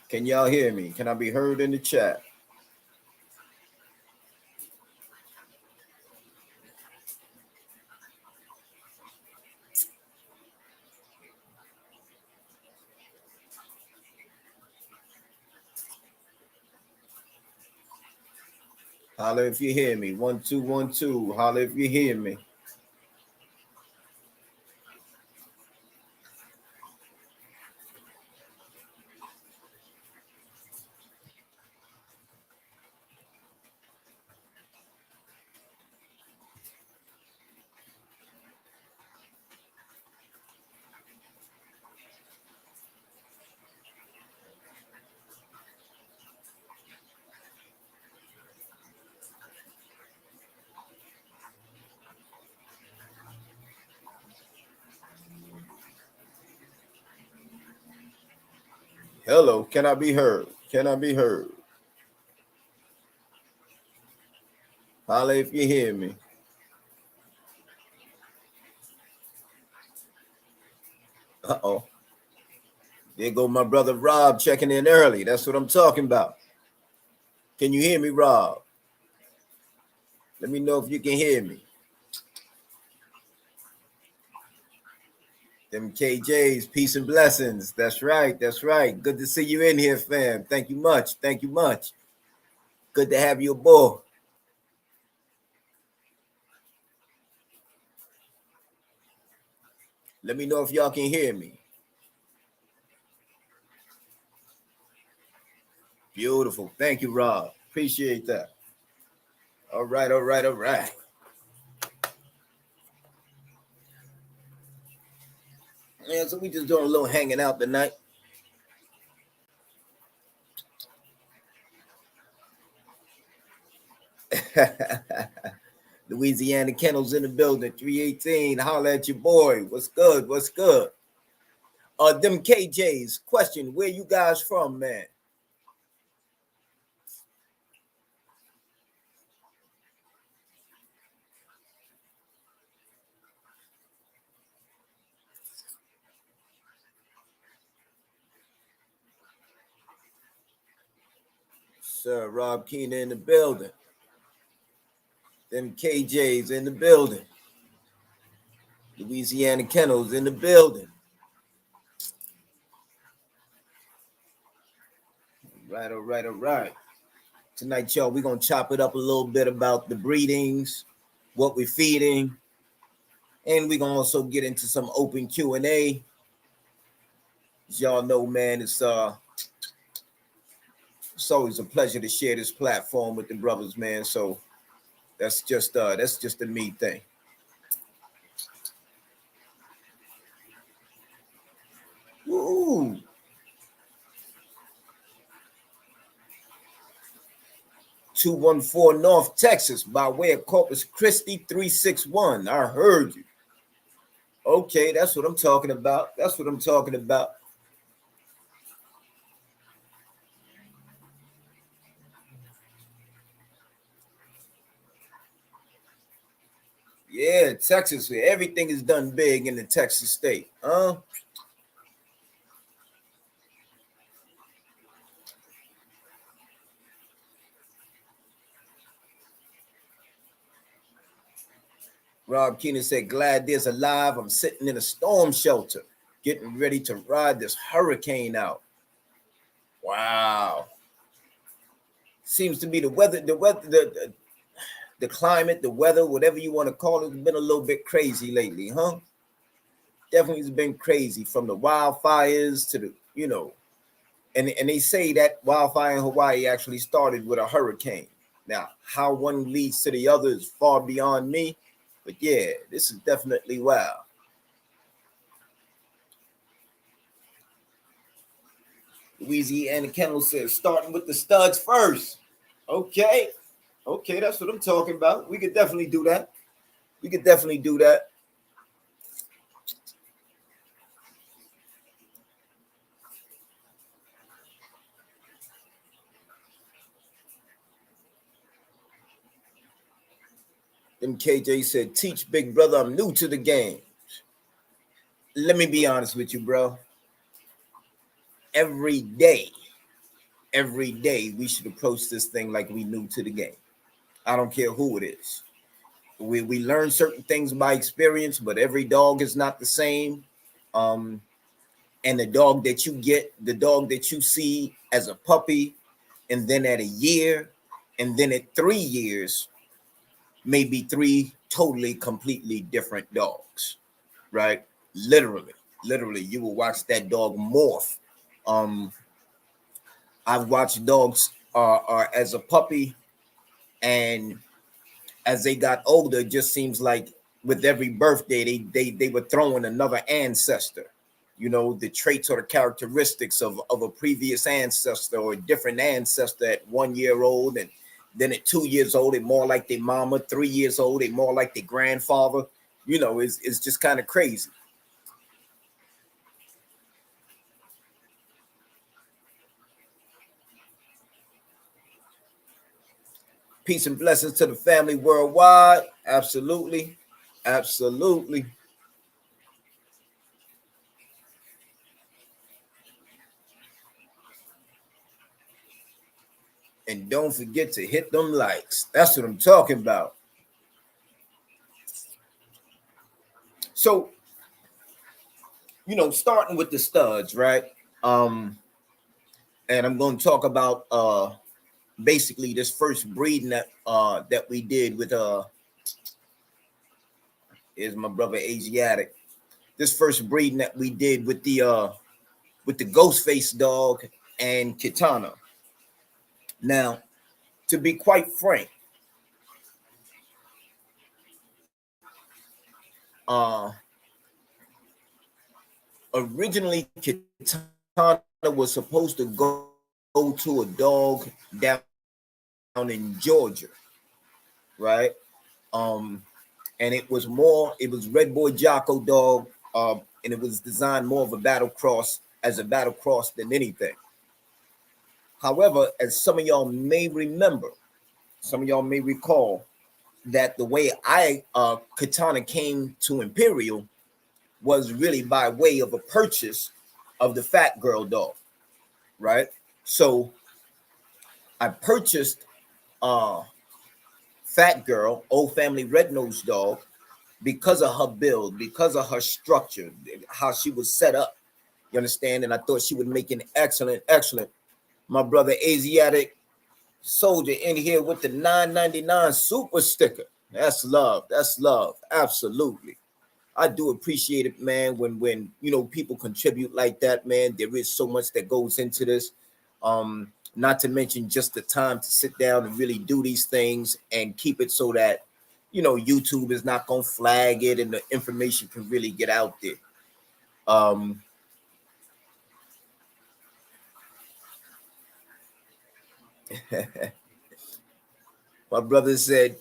Can y'all hear me? Can I be heard in the chat? Holla if you hear me. 1 2 1 2. Holla if you hear me. Hello, can I be heard? Can I be heard? Holla if you hear me. Uh-oh. There go my brother Rob checking in early. That's what I'm talking about. Can you hear me, Rob? Let me know if you can hear me. Them KJs, peace and blessings. That's right. That's right. Good to see you in here, fam. Thank you much. Thank you much. Good to have you aboard. Let me know if y'all can hear me. Beautiful. Thank you, Rob. Appreciate that. All right, all right, all right. Yeah, so we just doing a little hanging out tonight. Louisiana Kennels in the building, 318. Holla at your boy. What's good? What's good? Them KJs, question, where you guys from, man? Sir Rob Keener in the building. Them KJs in the building. Louisiana Kennels in the building. Right, all right, all right. Tonight, y'all, we're going to chop it up a little bit about the breedings, what we're feeding, and we're going to also get into some open Q&A. As y'all know, man, it's always a pleasure to share this platform with the brothers, man. So that's just a me thing. Woo! 214 North Texas by way of Corpus Christi 361. I heard you. Okay, that's what I'm talking about. That's what I'm talking about. Yeah, Texas, everything is done big in the Texas state. Rob Keenan said, glad there's alive. I'm sitting in a storm shelter, getting ready to ride this hurricane out. Wow. Seems to be the climate, the weather, whatever you want to call it, has been a little bit crazy lately, huh? Definitely has been crazy, from the wildfires to the, and they say that wildfire in Hawaii actually started with a hurricane. Now, how one leads to the other is far beyond me. But yeah, this is definitely wild. Louisiana Kennel says, starting with the studs first. Okay, that's what I'm talking about. We could definitely do that. Then KJ said, teach big brother, I'm new to the game. Let me be honest with you, bro. Every day every day we should approach this thing like we new to the game. I don't care who it is. We learn certain things by experience, but every dog is not the same. Um, and the dog that you get, the dog that you see as a puppy, and then at a year, and then at 3 years, may be three totally, completely different dogs, right? Literally, you will watch that dog morph. Um, I've watched dogs as a puppy, and as they got older, it just seems like with every birthday, they were throwing another ancestor. You know, the traits or the characteristics of a previous ancestor or a different ancestor at 1 year old, and then at 2 years old, they more like their mama. 3 years old, they more like their grandfather. You know, it's just kind of crazy. Peace and blessings to the family worldwide. Absolutely. Absolutely. And don't forget to hit them likes. That's what I'm talking about. So, starting with the studs, right? Um, and I'm going to talk about basically this first breeding that we did with is my brother Asiatic. This first breeding that we did with the ghost face dog and Kitana. Now, to be quite frank, uh originally Kitana was supposed to go to a dog down in Georgia, right? Um, and it was Red Boy Jocko dog, and it was designed more of a battle cross than anything. However, as some of y'all may remember, some of y'all may recall that the way Katana came to Imperial was really by way of a purchase of the Fat Girl dog, right? So I purchased Fat Girl, Old Family Red Nose dog, because of her build, because of her structure, how she was set up. You understand? And I thought she would make an excellent. My brother Asiatic soldier in here with the 9.99 super sticker. That's love. That's love. Absolutely. I do appreciate it, man. When people contribute like that, man, there is so much that goes into this. Not to mention just the time to sit down and really do these things and keep it so that YouTube is not gonna flag it and the information can really get out there. My brother said,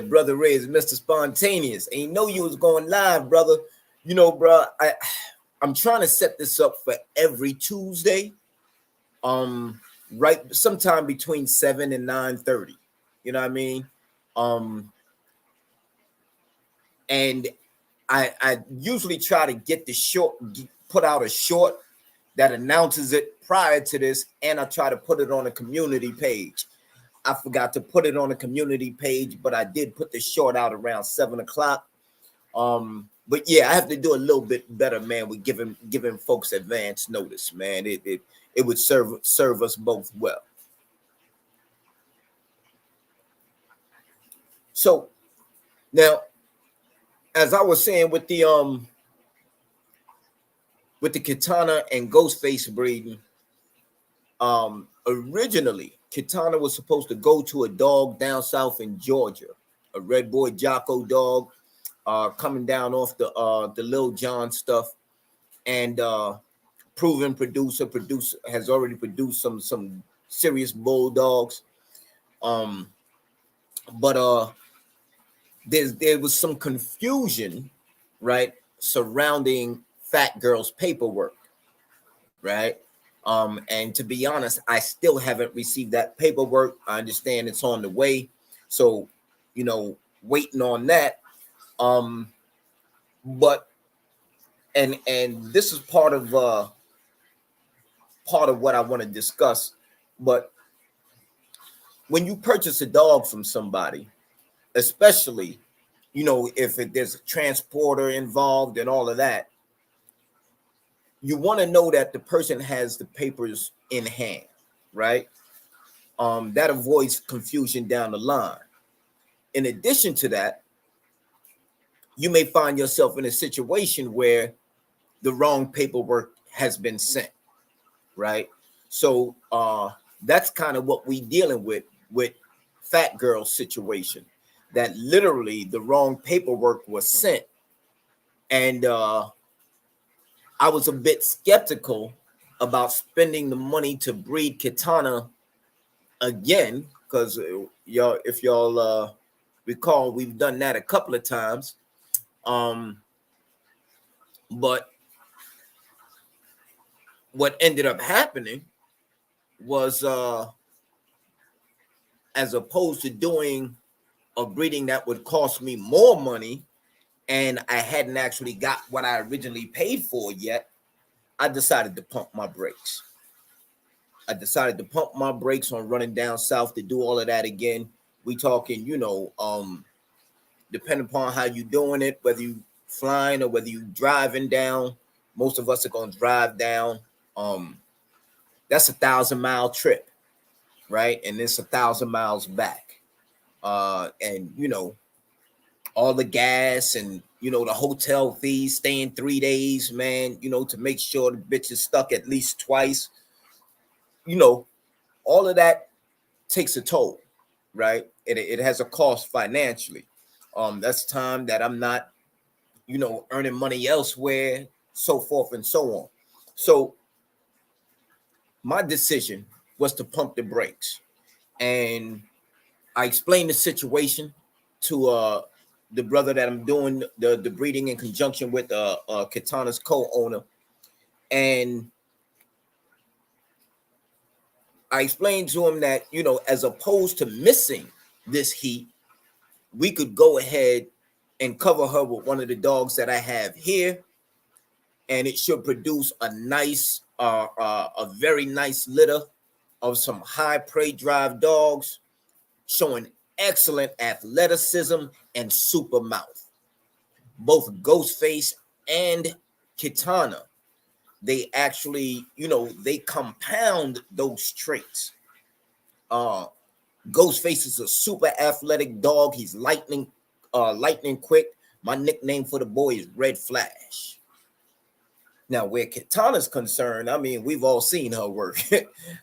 Brother Ray is Mr. Spontaneous. Ain't know you was going live, brother. Bro, I'm trying to set this up for every Tuesday. Right sometime between 7 and 9:30. You know what I mean? And I usually try to get put out a short that announces it prior to this, and I try to put it on a community page. I forgot to put it on a community page, but I did put the short out around 7 o'clock. But yeah, I have to do a little bit better, man, with giving folks advance notice, man. It would serve us both well. So now, as I was saying with the Kitana and Ghostface breeding, originally Kitana was supposed to go to a dog down south in Georgia, a Red Boy Jocko dog, coming down off the Lil Jon stuff, and proven producer has already produced some serious bulldogs. But there was some confusion, right, surrounding Fat Girl's paperwork, right? And to be honest, I still haven't received that paperwork. I understand it's on the way, so waiting on that. But and this is part of what I want to discuss But when you purchase a dog from somebody, especially, if there's a transporter involved and all of that, you want to know that the person has the papers in hand, right? That avoids confusion down the line. In addition to that, you may find yourself in a situation where the wrong paperwork has been sent, right? So that's kind of what we dealing with Fat Girl's situation, that literally the wrong paperwork was sent. And I was a bit skeptical about spending the money to breed Kitana again, because if y'all recall, we've done that a couple of times. But what ended up happening was, as opposed to doing a breeding that would cost me more money, and I hadn't actually got what I originally paid for yet, I decided to pump my brakes. I decided to pump my brakes on running down south to do all of that again. We talking, depending upon how you doing it, whether you flying or whether you driving down. Most of us are going to drive down. That's 1,000-mile trip, right? And it's 1,000 miles back. And all the gas and the hotel fees, staying 3 days, man, to make sure the bitch is stuck at least twice. All of that takes a toll, right? It has a cost financially. That's time that I'm not, earning money elsewhere, so forth and so on. So my decision was to pump the brakes. And I explained the situation to the brother that I'm doing the breeding in conjunction with, Kitana's co-owner. And I explained to him that, as opposed to missing this heat, we could go ahead and cover her with one of the dogs that I have here, and it should produce a nice, a very nice litter of some high prey drive dogs showing excellent athleticism and super mouth. Both Ghostface and Kitana, they actually, they compound those traits. Ghostface is a super athletic dog. He's lightning quick. My nickname for the boy is Red Flash. Now, where Kitana's concerned, I mean, we've all seen her work.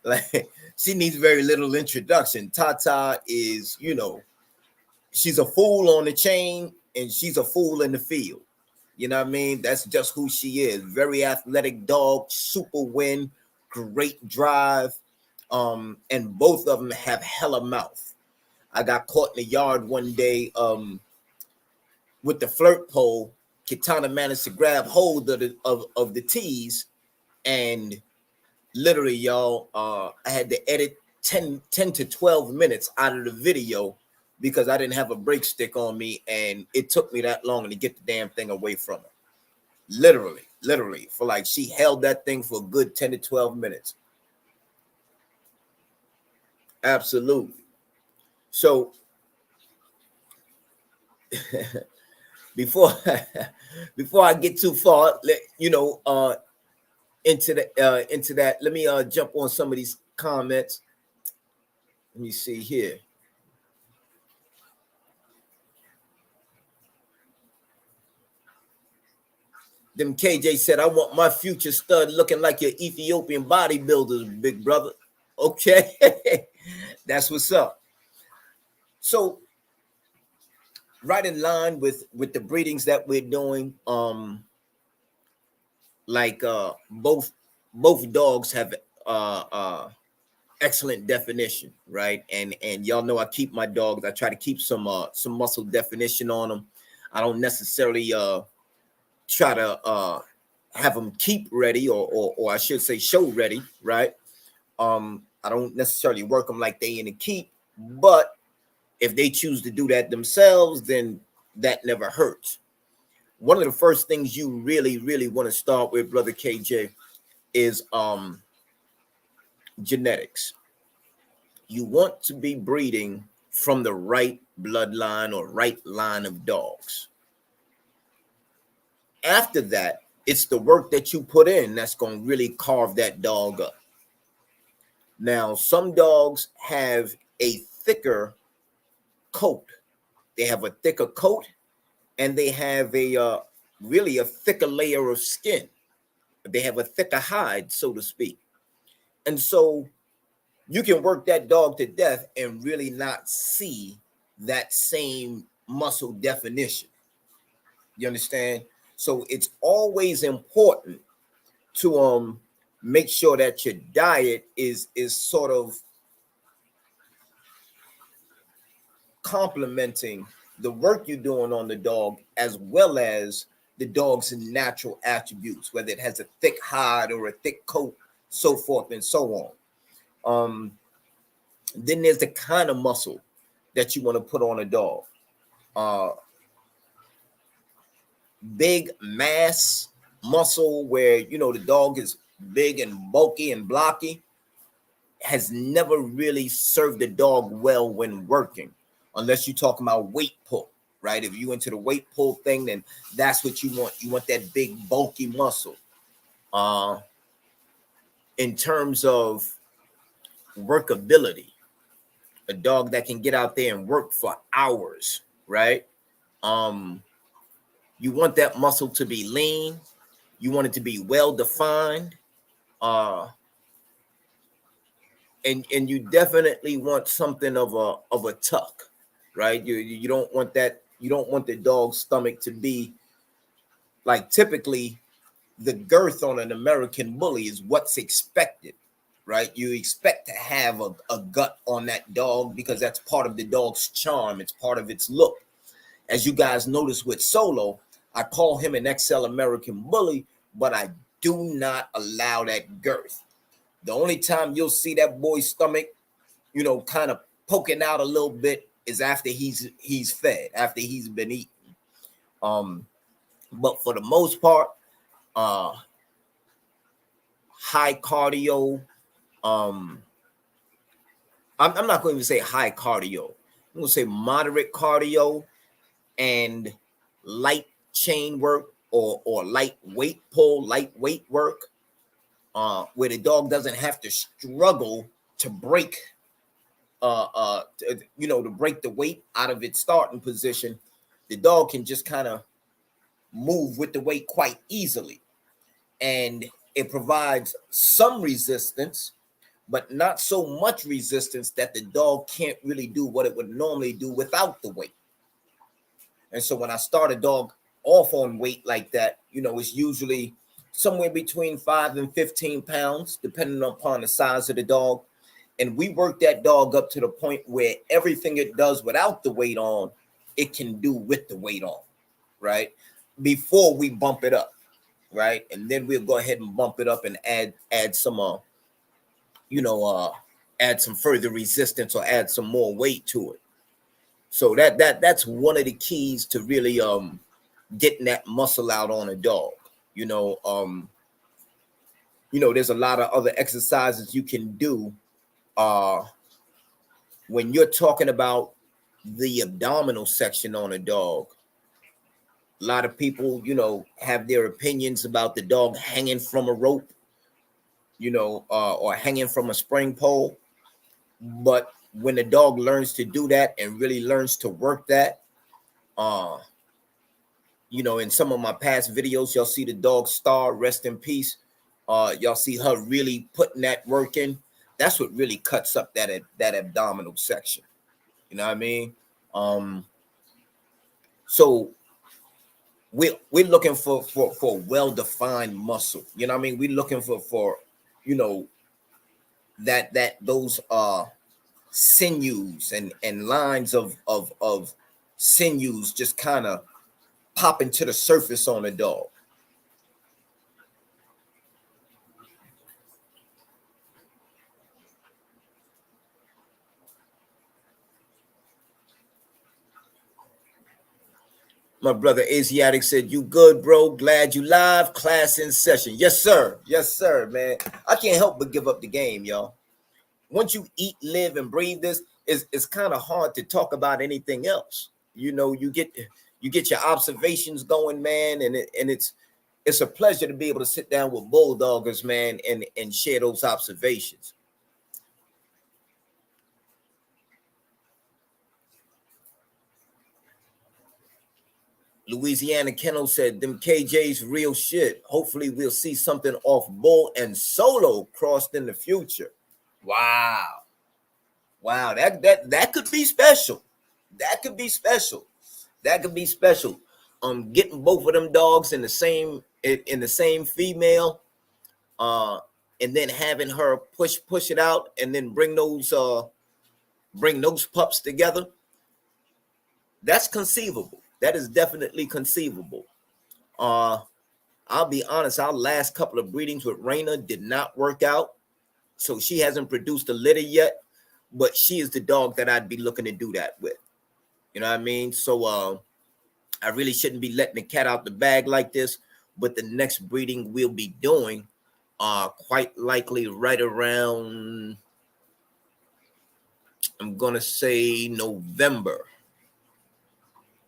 Like, she needs very little introduction. Tata is, she's a fool on the chain and she's a fool in the field. You know what I mean? That's just who she is. Very athletic dog, super win, great drive. And both of them have hella mouth. I got caught in the yard one day with the flirt pole. Kitana managed to grab hold of the tees, and literally, y'all, I had to edit 10 to 12 minutes out of the video because I didn't have a brake stick on me, and it took me that long to get the damn thing away from her. Literally, for like, she held that thing for a good 10 to 12 minutes. Absolutely. So before I get too far, into that, let me jump on some of these comments. Let me see here. Them KJ said, I want my future stud looking like your Ethiopian bodybuilders, big brother. Okay. That's what's up. So right in line with the breedings that we're doing, both dogs have excellent definition, right? And y'all know I keep my dogs, I try to keep some muscle definition on them. I don't necessarily try to have them keep ready, or I should say show ready, right? I don't necessarily work them like they in a keep, but if they choose to do that themselves, then that never hurts. One of the first things you really, really want to start with, brother KJ, is genetics. you want to be breeding from the right bloodline or right line of dogs. After that, it's the work that you put in that's going to really carve that dog up. Now, some dogs have a thicker coat. They have a thicker coat, and they have a really a thicker layer of skin. They have a thicker hide, so to speak. And so you can work that dog to death and really not see that same muscle definition. You understand? So it's always important to make sure that your diet is sort of complementing the work you're doing on the dog, as well as the dog's natural attributes, whether it has a thick hide or a thick coat, so forth and so on. Then there's the kind of muscle that you want to put on a dog. Big mass muscle where, you know, the dog is big and bulky and blocky has never really served the dog well when working, unless you're talking about weight pull, right? If you into the weight pull thing, then that's what you want. You want that big bulky muscle. In terms of workability, a dog that can get out there and work for hours, right? You want that muscle to be lean. You want it to be well defined. And you definitely want something of a tuck, right? You don't want that. You don't want the dog's stomach to be like, typically the girth on an American bully is what's expected, right? You expect to have a gut on that dog because that's part of the dog's charm. It's part of its look. As you guys notice with Solo, I call him an XL American bully, but I do not allow that girth. The only time you'll see that boy's stomach, you know, kind of poking out a little bit is after he's fed, after he's been eaten. But for the most part, high cardio. I'm not going to say high cardio. I'm going to say moderate cardio and light chain work or light weight pull, light weight work, where the dog doesn't have to struggle to break, to break the weight out of its starting position. The dog can just kind of move with the weight quite easily. And it provides some resistance, but not so much resistance that the dog can't really do what it would normally do without the weight. And so when I start a dog off on weight like that, you know, it's usually somewhere between 5 and 15 pounds, depending upon the size of the dog. And we work that dog up to the point where everything it does without the weight on, it can do with the weight on, right? Before we bump it up, right? And then we'll go ahead and bump it up and add some, add some further resistance or add some more weight to it. So that's one of the keys to really getting that muscle out on a dog. There's a lot of other exercises you can do when you're talking about the abdominal section on a dog. A lot of people, have their opinions about the dog hanging from a rope, or hanging from a spring pole. But when the dog learns to do that and really learns to work that, in some of my past videos, y'all see the dog Star, rest in peace. Y'all see her really putting that work in. That's what really cuts up that abdominal section. You know what I mean? So we're looking for well-defined muscle. You know what I mean? We're looking for those sinews and lines of sinews just kind of popping to the surface on a dog. My brother Asiatic said, "You good, bro? Glad you live. Class in session." Yes, sir. Yes, sir, man. I can't help but give up the game, y'all. once you eat, live, and breathe this, it's kind of hard to talk about anything else. You know, you get your observations going, man, and it's a pleasure to be able to sit down with bulldoggers, man, and share those observations. Louisiana Kennel said, them KJ's real shit. Hopefully we'll see something off Bull and Solo crossed in the future. Wow. Wow, that could be special. That could be special. That could be special. Getting both of them dogs in the same female, and then having her push it out and then bring those pups together. That's conceivable. That is definitely conceivable. I'll be honest, our last couple of breedings with Raina did not work out. So she hasn't produced a litter yet, but she is the dog that I'd be looking to do that with. You know what I mean? So I really shouldn't be letting the cat out the bag like this, but the next breeding we'll be doing quite likely right around, I'm going to say November.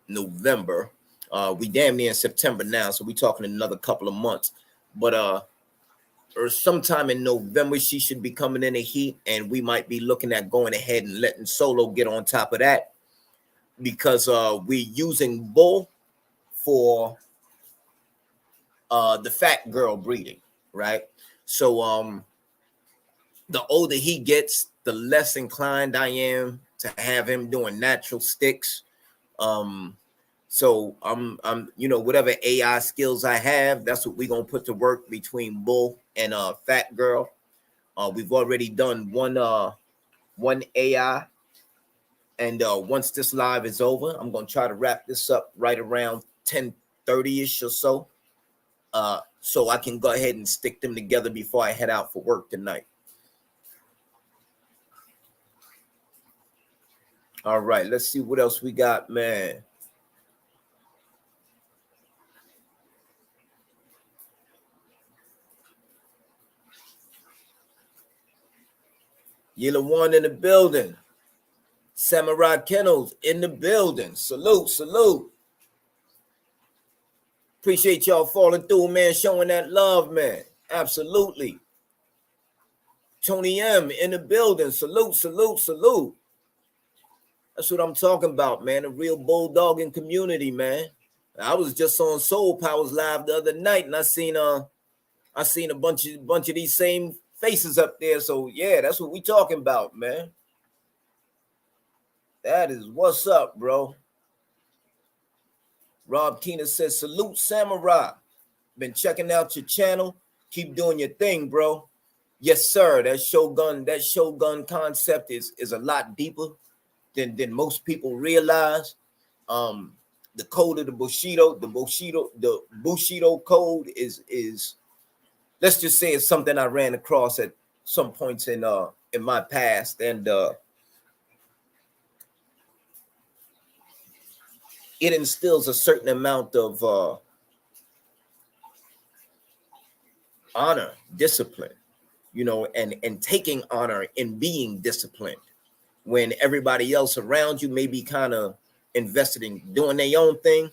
We damn near in September now, so we're talking another couple of months. But or sometime in November, she should be coming in a heat, and we might be looking at going ahead and letting Solo get on top of that, because we're using Bull for the fat girl breeding, right? So the older he gets, the less inclined I am to have him doing natural sticks. So I'm whatever AI skills I have, that's what we're gonna put to work between Bull and fat girl. We've already done one AI, and once this live is over, I'm gonna try to wrap this up right around 10:30ish or so, so I can go ahead and stick them together before I head out for work tonight. All right, let's see what else we got, man. Yellow One in the building. Samurai Kennels in the building. Salute. Appreciate y'all falling through, man, showing that love, man. Absolutely. Tony M in the building. Salute. That's what I'm talking about, man. A real bulldogging community, man. I was just on Soul Powers Live the other night, and I seen a bunch of these same faces up there. So yeah, that's what we talking about, man. That is what's up, bro. Rob Keener says, salute Samurai. Been checking out your channel. Keep doing your thing, bro. Yes, sir. That Shogun concept is a lot deeper than most people realize. The code of the Bushido code is let's just say it's something I ran across at some points in my past, and it instills a certain amount of honor, discipline, and taking honor in being disciplined when everybody else around you may be kind of invested in doing their own thing.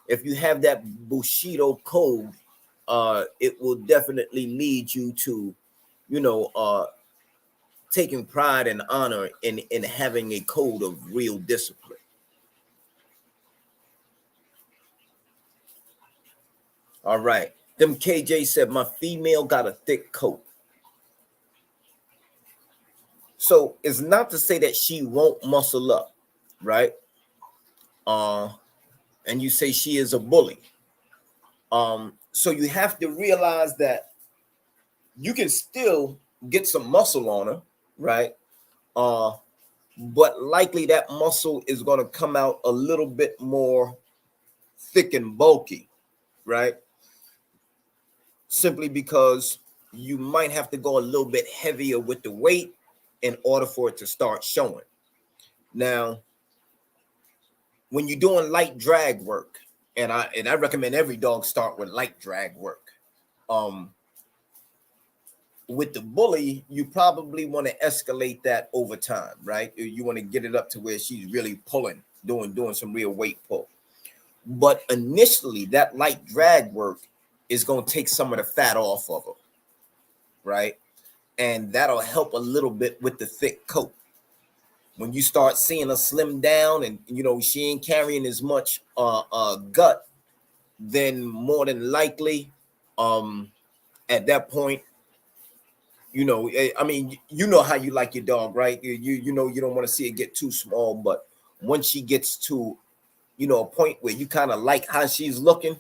If you have that Bushido code, it will definitely lead you to, taking pride and honor in having a code of real discipline. All right. Them KJ said my female got a thick coat. So it's not to say that she won't muscle up, right? And you say she is a bully. So you have to realize that you can still get some muscle on her, right? But likely that muscle is going to come out a little bit more thick and bulky, right? Simply because you might have to go a little bit heavier with the weight in order for it to start showing. Now, when you're doing light drag work, and I recommend every dog start with light drag work. with the bully, you probably want to escalate that over time, right? You want to get it up to where she's really pulling, doing some real weight pull. But initially, that light drag work is going to take some of the fat off of her, right? And that'll help a little bit with the thick coat. When you start seeing her slim down and she ain't carrying as much gut, then more than likely, at that point, I mean, you know how you like your dog, right? You know you don't want to see it get too small, but once she gets to a point where you kind of like how she's looking,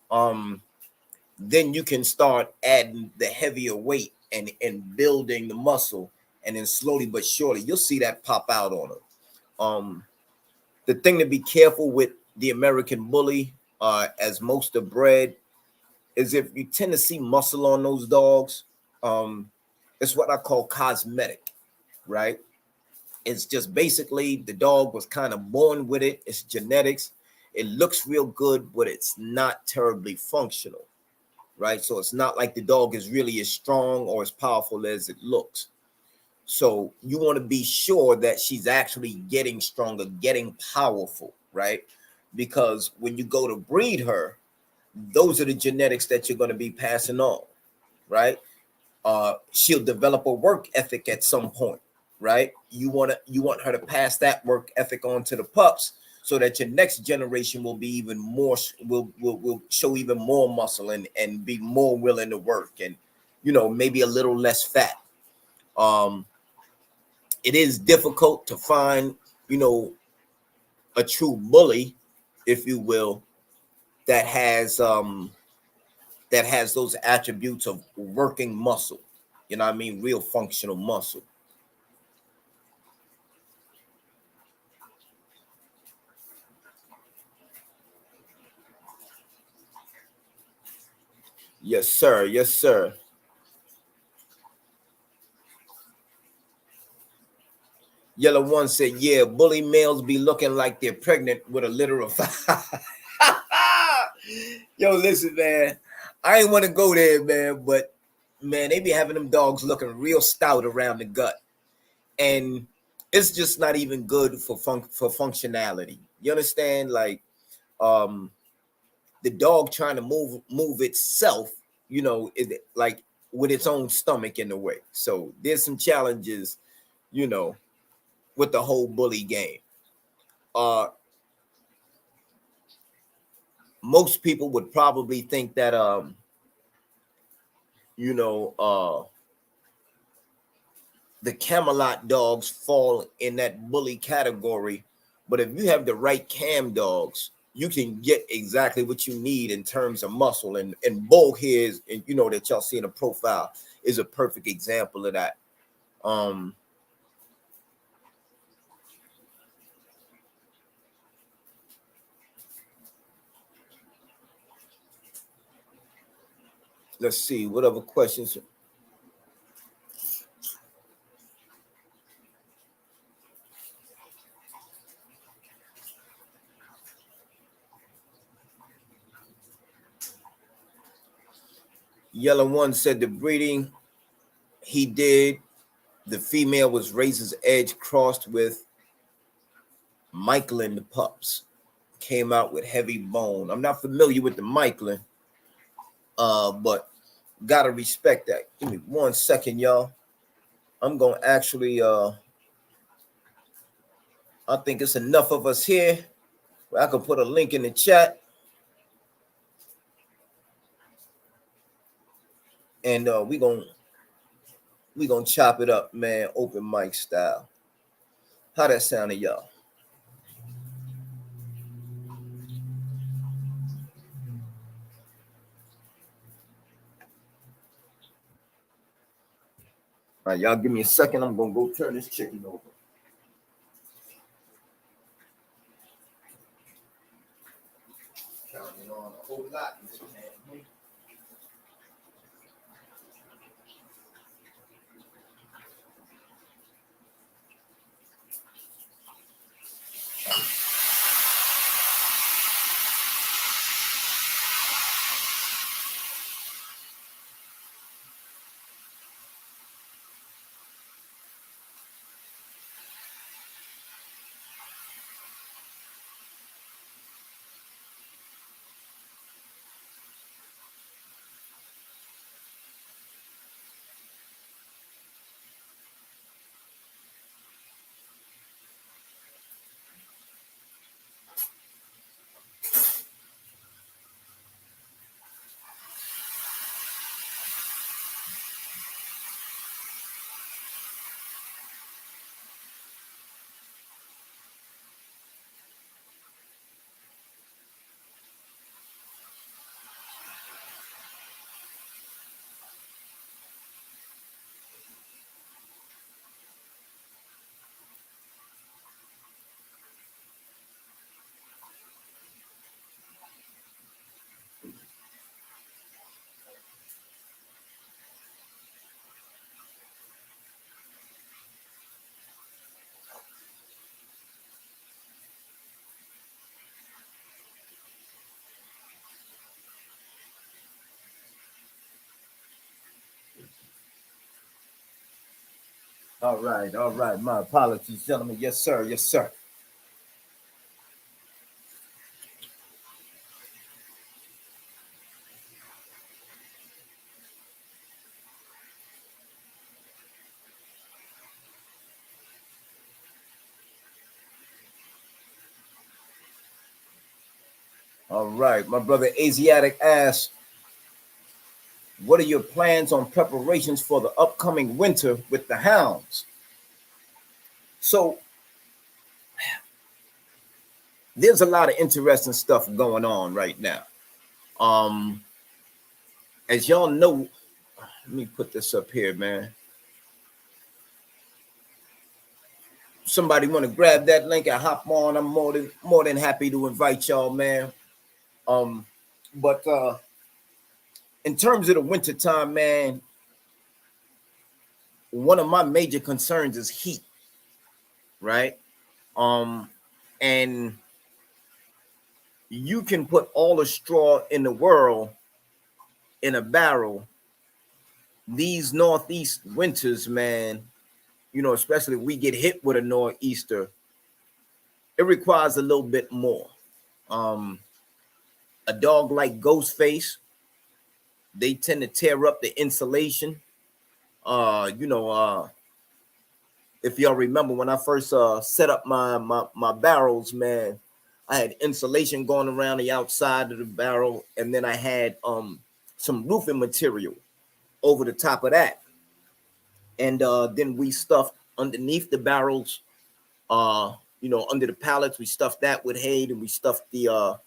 then you can start adding the heavier weight and building the muscle, and then slowly but surely you'll see that pop out on her. The thing to be careful with the American Bully, as most are bred, is if you tend to see muscle on those dogs, it's what I call cosmetic, right? It's just basically the dog was kind of born with it. It's genetics. It looks real good, but it's not terribly functional, right? So it's not like the dog is really as strong or as powerful as it looks. So you want to be sure that she's actually getting stronger, getting powerful, right? Because when you go to breed her, those are the genetics that you're going to be passing on, right? She'll develop a work ethic at some point, right? You want her to pass that work ethic on to the pups, so that your next generation will be even more, will show even more muscle and be more willing to work, and maybe a little less fat. It is difficult to find a true bully, if you will, that has those attributes of working muscle. You know what I mean? Real functional muscle. Yes, sir. Yes, sir. Yellow One said, yeah, bully males be looking like they're pregnant with a litter of Yo, listen, man. I ain't want to go there, man, but man, they be having them dogs looking real stout around the gut. And it's just not even good for functionality. You understand? Like, the dog trying to move itself, like with its own stomach in the way. So there's some challenges, you know, with the whole bully game. Uh, Most people would probably think that you know, the Camelot dogs fall in that bully category. But if you have the right cam dogs, you can get exactly what you need in terms of muscle. And Bull here is, and that y'all see in the profile, is a perfect example of that. Um, let's see what other questions. Yellow One said the breeding he did, the female was Razor's Edge crossed with Michaelin the pups. Came out with heavy bone. I'm not familiar with the Michaelin, but gotta respect that. Give me 1 second, y'all. I'm gonna actually I think it's enough of us here where I can put a link in the chat, and we gonna chop it up, man, open mic style. How that sound to y'all? All right, y'all give me a second. I'm gonna go turn this chicken over. Counting on a whole lot, Mr. Man. All right, all right. My apologies, gentlemen. Yes, sir. Yes, sir. All right. My brother Asiatic asks, what are your plans on preparations for the upcoming winter with the hounds? So there's a lot of interesting stuff going on right now. Um, as y'all know, let me put this up here, man. Somebody want to grab that link and hop on? I'm more than happy to invite y'all, man. Um, but in terms of the winter time, man, one of my major concerns is heat, right? Um, and you can put all the straw in the world in a barrel. These northeast winters, man, especially if we get hit with a nor'easter, it requires a little bit more. Um, a dog like Ghostface, they tend to tear up the insulation. Uh, you know, uh, if y'all remember when I first set up my barrels, man, I had insulation going around the outside of the barrel, and then I had some roofing material over the top of that, and then we stuffed underneath the barrels, under the pallets, we stuffed that with hay, and we stuffed the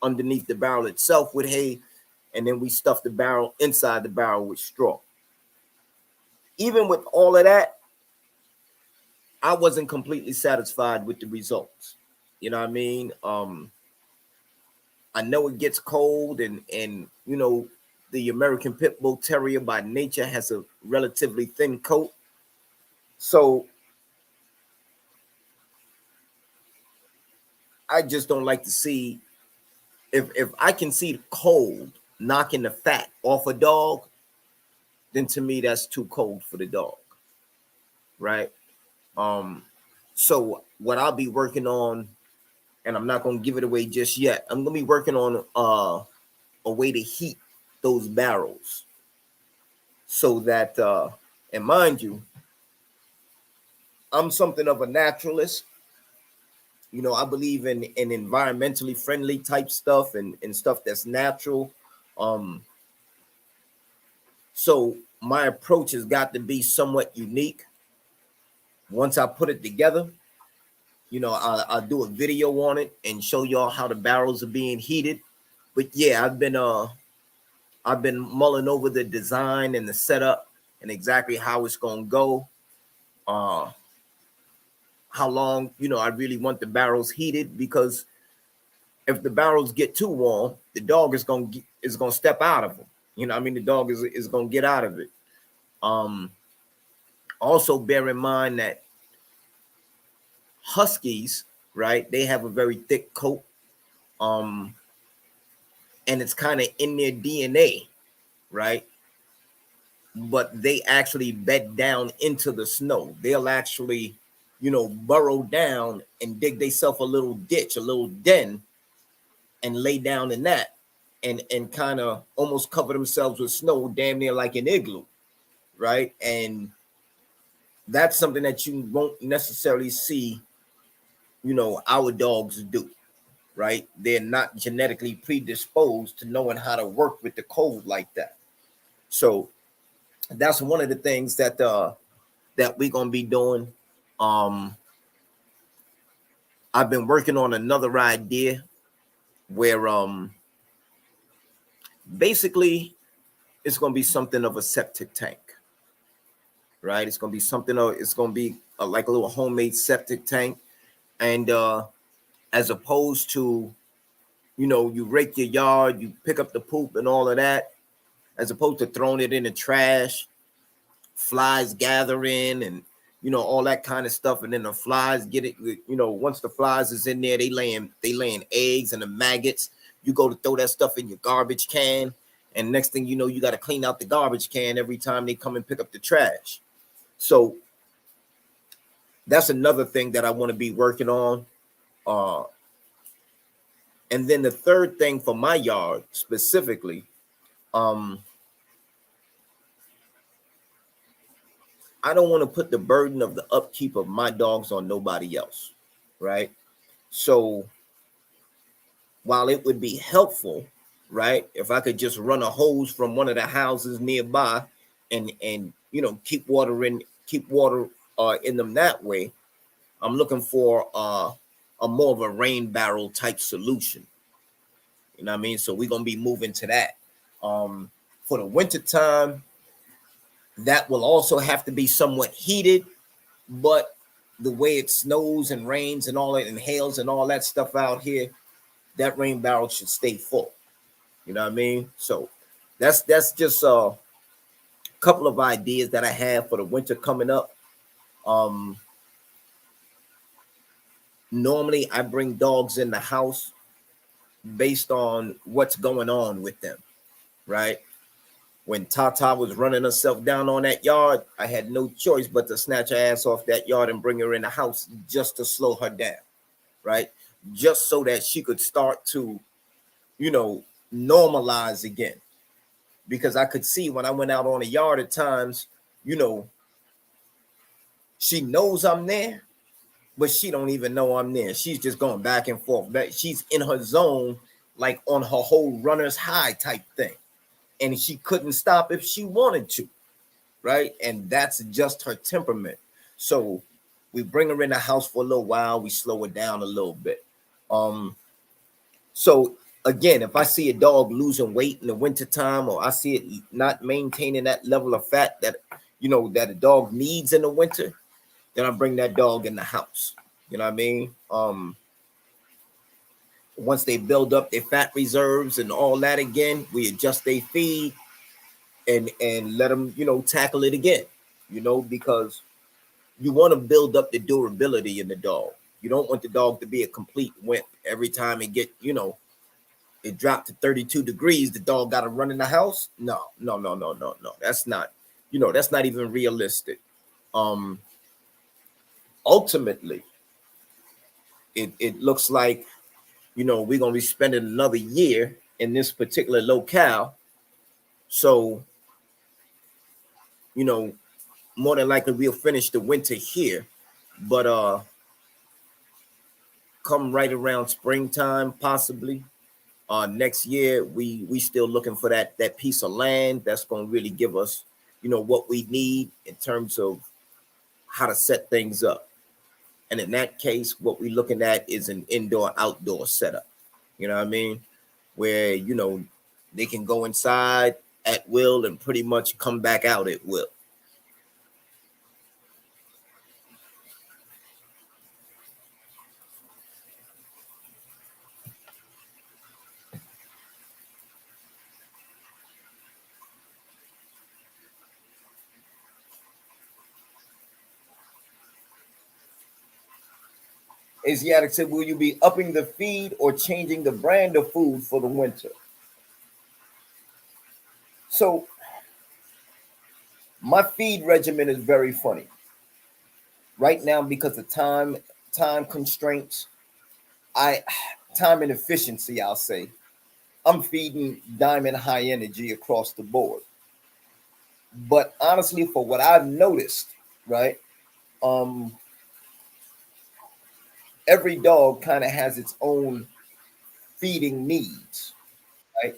underneath the barrel itself with hay, and then we stuffed the barrel inside the barrel with straw. Even with all of that, I wasn't completely satisfied with the results. You know what I mean? I know it gets cold, and the American Pit Bull Terrier by nature has a relatively thin coat. So I just don't like to see, if I can see the cold knocking the fat off a dog, then to me that's too cold for the dog, right? Um, so what I'll be working on, and I'm not gonna give it away just yet. I'm gonna be working on a way to heat those barrels so that, and mind you, I'm something of a naturalist. I believe in environmentally friendly type stuff and stuff that's natural. Um, so my approach has got to be somewhat unique. Once I put it together, I'll do a video on it and show y'all how the barrels are being heated. But yeah, I've been mulling over the design and the setup and exactly how it's gonna go. Uh, how long, I really want the barrels heated, because if the barrels get too warm, the dog is gonna step out of them. I mean, the dog is gonna get out of it. Um, Also bear in mind that huskies, right? They have a very thick coat, um, and it's kind of in their DNA, right? But they actually bed down into the snow. They'll actually, burrow down and dig themselves a little ditch, a little den, and lay down in that, and kind of almost cover themselves with snow, damn near like an igloo, right? And that's something that you won't necessarily see, our dogs do, right? They're not genetically predisposed to knowing how to work with the cold like that. So that's one of the things that we're gonna be doing. Um, I've been working on another idea where basically it's gonna be something of a septic tank, right? It's gonna be like a little homemade septic tank, and as opposed to, you rake your yard, you pick up the poop and all of that, as opposed to throwing it in the trash, flies gather in, and all that kind of stuff, and then the flies get it. Once the flies is in there, they laying eggs, and the maggots. You go to throw that stuff in your garbage can, and next thing you know, you got to clean out the garbage can every time they come and pick up the trash. So that's another thing that I want to be working on. And then the third thing for my yard specifically, I don't want to put the burden of the upkeep of my dogs on nobody else, right? So while it would be helpful, right, if I could just run a hose from one of the houses nearby and keep water in them that way, I'm looking for a more of a rain barrel type solution. You know what I mean? So we're gonna be moving to that. For the winter time, that will also have to be somewhat heated, but the way it snows and rains and all that and hails and all that stuff out here, that rain barrel should stay full. You know what I mean? So that's just a couple of ideas that I have for the winter coming up. Normally I bring dogs in the house based on what's going on with them, right? When Tata was running herself down on that yard, I had no choice but to snatch her ass off that yard and bring her in the house just to slow her down, right? Just so that she could start to, normalize again. Because I could see when I went out on the yard at times, she knows I'm there, but she don't even know I'm there. She's just going back and forth. She's in her zone, like on her whole runner's high type thing. And she couldn't stop if she wanted to, right? And that's just her temperament. So we bring her in the house for a little while. We slow her down a little bit. So again, if I see a dog losing weight in the wintertime, or I see it not maintaining that level of fat that, that a dog needs in the winter, then I bring that dog in the house. You know what I mean? Once they build up their fat reserves and all that again, we adjust their feed and let them, tackle it again, because you want to build up the durability in the dog. You don't want the dog to be a complete wimp. Every time it get, it dropped to 32 degrees, the dog got to run in the house. No. That's not, that's not even realistic. Ultimately, it looks like, we're going to be spending another year in this particular locale. So, more than likely we'll finish the winter here, but come right around springtime, possibly next year, we still looking for that piece of land that's going to really give us, what we need in terms of how to set things up. And in that case, what we're looking at is an indoor-outdoor setup. You know what I mean? Where, they can go inside at will and pretty much come back out at will. Asiatic said, will you be upping the feed or changing the brand of food for the winter? So my feed regimen is very funny. Right now, because of time constraints, time and efficiency, I'll say, I'm feeding diamond high energy across the board. But honestly, for what I've noticed, right, every dog kind of has its own feeding needs, right?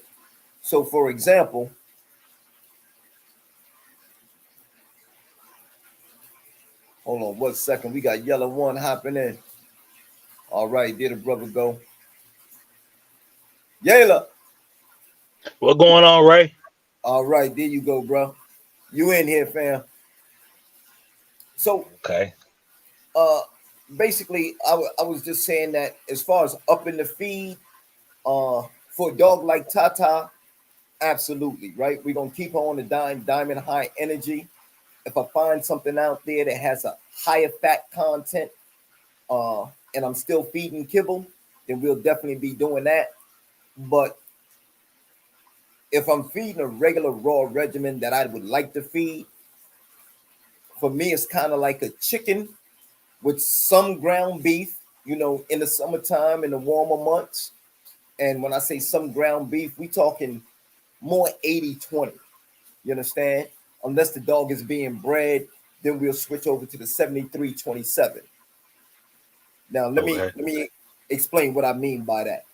So for example, hold on 1 second, we got Yellow One hopping in. All right, there the brother go. Yayla. What going on, Ray? All right, there you go, bro. You in here, fam. So Okay. uh basically I was just saying that as far as upping the feed, for a dog like Tata, absolutely, right? We're gonna keep her on the diamond high energy. If I find something out there that has a higher fat content, and I'm still feeding kibble, then we'll definitely be doing that. But if I'm feeding a regular raw regimen that I would like to feed, for me it's kind of like a chicken with some ground beef, in the summertime, in the warmer months. And when I say some ground beef, we talking more 80-20. You understand? Unless the dog is being bred, then we'll switch over to the 73-27. Now Okay. let me explain what I mean by that.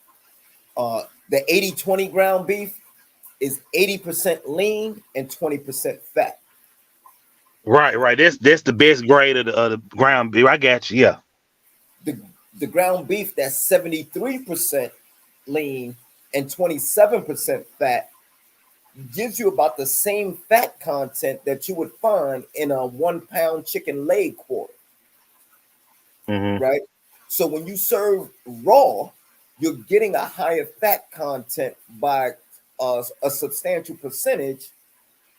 The 80-20 ground beef is 80% lean and 20% fat. Right. That's the best grade of the ground beef. I got you. Yeah. The the ground beef that's 73% lean and 27% fat gives you about the same fat content that you would find in a 1 pound chicken leg quarter, Mm-hmm. right? So when you serve raw, you're getting a higher fat content by a substantial percentage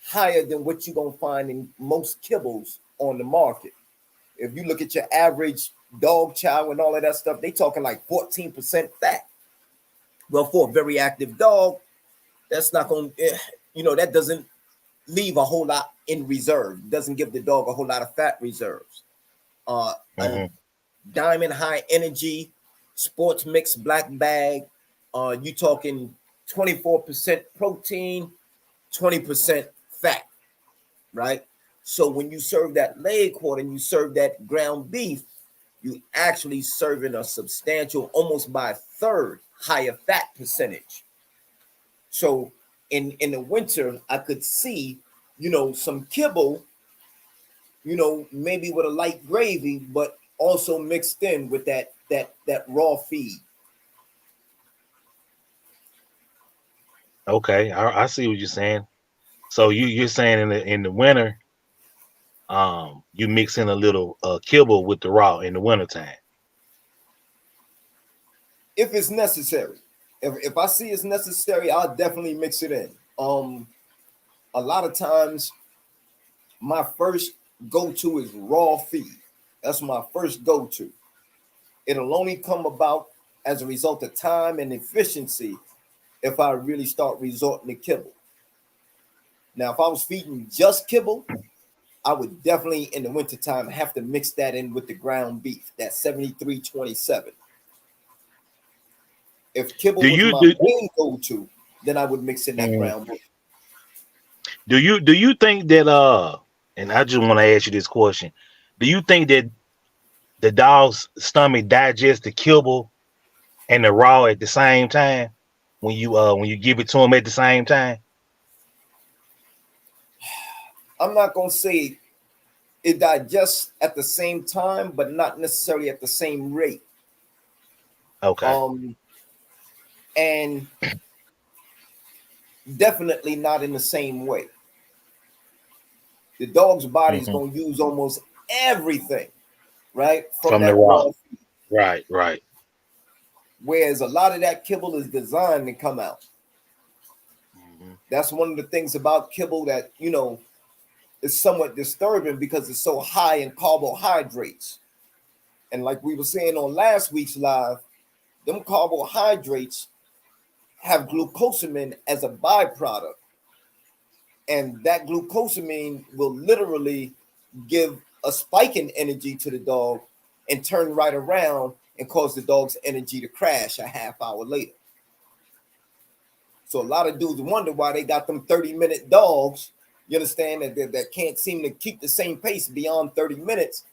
higher than what you're going to find in most kibbles on the market. If you look at your average dog chow and all of that stuff, they talking like 14% fat. Well, for a very active dog, that's not going to, that doesn't leave a whole lot in reserve. Doesn't give the dog a whole lot of fat reserves. A Mm-hmm. diamond high energy sports mix black bag, you talking 24% protein, 20% fat, right? So when you serve that leg quarter and you serve that ground beef, you actually serving a substantial, almost by a third higher fat percentage. So in the winter, I could see, some kibble, maybe with a light gravy, but also mixed in with that raw feed. Okay. I see what you're saying. So you're saying in the winter, you mix in a little kibble with the raw in the wintertime. If it's necessary. If I see it's necessary, I'll definitely mix it in. A lot of times my first go-to is raw feed. That's my first go-to. It'll only come about as a result of time and efficiency if I really start resorting to kibble. Now, if I was feeding just kibble, I would definitely in the wintertime have to mix that in with the ground beef, that 73-27. If kibble Do was you my do main go-to, then I would mix in that mm, ground beef. do you think that and I just want to ask you this question. Do you think that the dog's stomach digests the kibble and the raw at the same time when you give it to him at the same time? I'm not gonna say it digests at the same time, but not necessarily at the same rate. Okay. Um, and definitely not in the same way. The dog's body is Hmm. gonna use almost everything, right, from From the that raw. raw feed. Right. Whereas a lot of that kibble is designed to come out. Hmm. That's one of the things about kibble that is somewhat disturbing because it's so high in carbohydrates. And like we were saying on last week's live, them carbohydrates have glucosamine as a byproduct. And that glucosamine will literally give a spike in energy to the dog and turn right around and cause the dog's energy to crash a half hour later. So a lot of dudes wonder why they got them 30-minute dogs, you understand, that can't seem to keep the same pace beyond 30 minutes.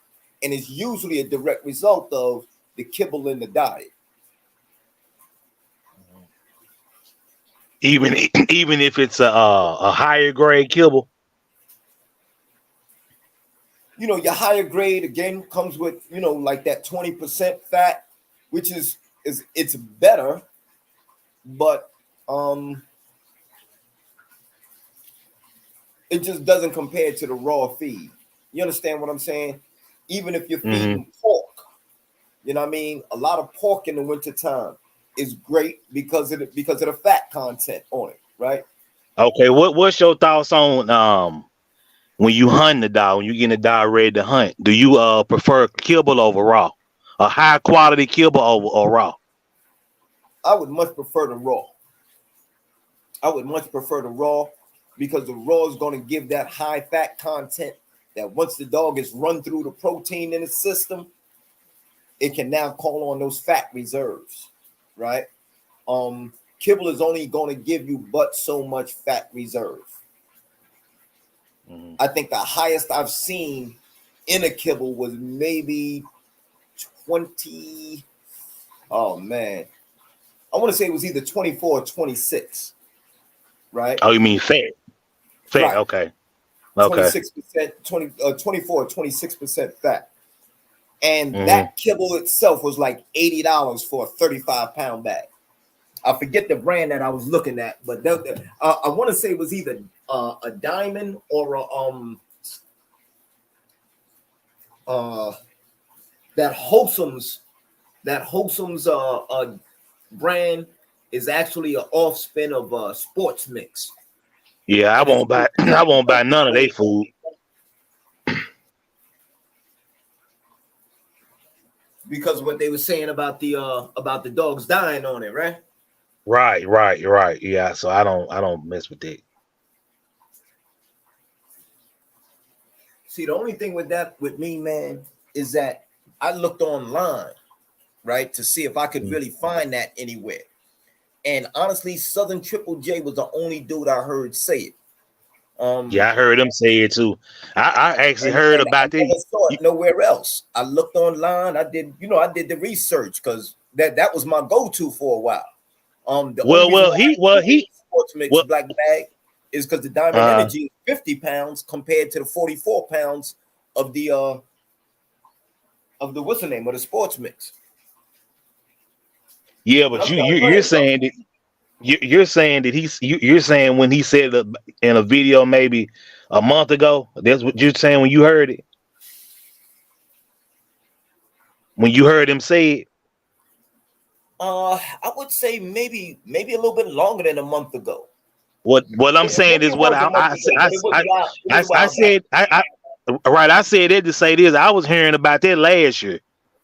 And it's usually a direct result of the kibble in the diet. Even even if it's a higher grade kibble. Your higher grade again comes with, like that 20% fat, which is it's better, but it just doesn't compare to the raw feed. You understand what I'm saying? Even if you're Hmm. feeding pork, you know what I mean? A lot of pork in the wintertime is great because of the fat content on it, right? Okay. What's your thoughts on when you hunt the dog, when you getting the dog ready to hunt? Do you prefer kibble over raw? A high quality kibble over or raw? I would much prefer the raw. I would much prefer the raw because the raw is going to give that high fat content that once the dog is run through the protein in the system, it can now call on those fat reserves, right? Kibble is only going to give you but so much fat reserve. Mm-hmm. I think the highest I've seen in a kibble was maybe 20. Oh man, I want to say it was either 24 or 26, right? Oh, you mean fat? Fat. Right. Okay. 26%, 24 or 26% fat. And Mm-hmm. that kibble itself was like $80 for a 35-pound bag. I forget the brand that I was looking at, but I want to say it was either a diamond or that Wholesome's brand is actually an offspin of Sports Mix. Yeah, I And it's won't buy. I won't buy none of their food. because what they were saying about the dogs dying on it, right? Right. Yeah, so I don't mess with that. See, the only thing with me, man, is that I looked online, right, to see if I could really find that anywhere. And honestly, Southern Triple J was the only dude I heard say it. Yeah, I heard them say it too. I actually heard And I about never it. saw it nowhere else. I looked online. I did the research because that was my go-to for a while. The only reason why I use Sports Mix Well, Black Bag is because the Diamond Energy is 50 pounds compared to the 44 pounds of the what's the name of the Sports Mix. yeah, but you're saying that you're saying that you're saying when he said it in a video maybe a month ago. That's what you're saying when you heard it. When you heard him say it. I would say maybe a little bit longer than a month ago. What I'm saying Maybe is it what was a month ago, but it was wild. It was I wild. said right. I said it to say this. I was hearing about that last year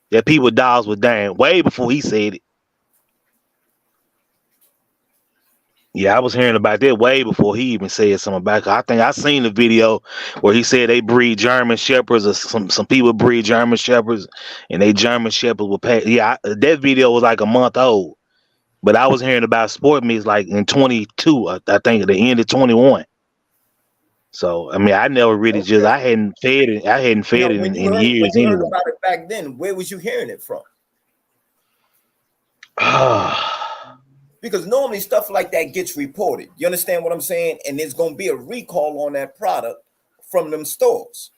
that people dogs were dying way before he said it. Yeah, I was hearing about that way before he even said something about it. I think I seen the video where he said they breed German shepherds, or some people breed German shepherds, and they German shepherds will pay. Yeah, that video was like a month old, but I was hearing about sport meets like in 22. I think at the end of 21. So I mean, I never really just Okay. I hadn't fed it. I hadn't fed it When in years you heard anyway. about it back then, where was you hearing it from? Because normally stuff like that gets reported. You understand what I'm saying? And there's going to be a recall on that product from them stores.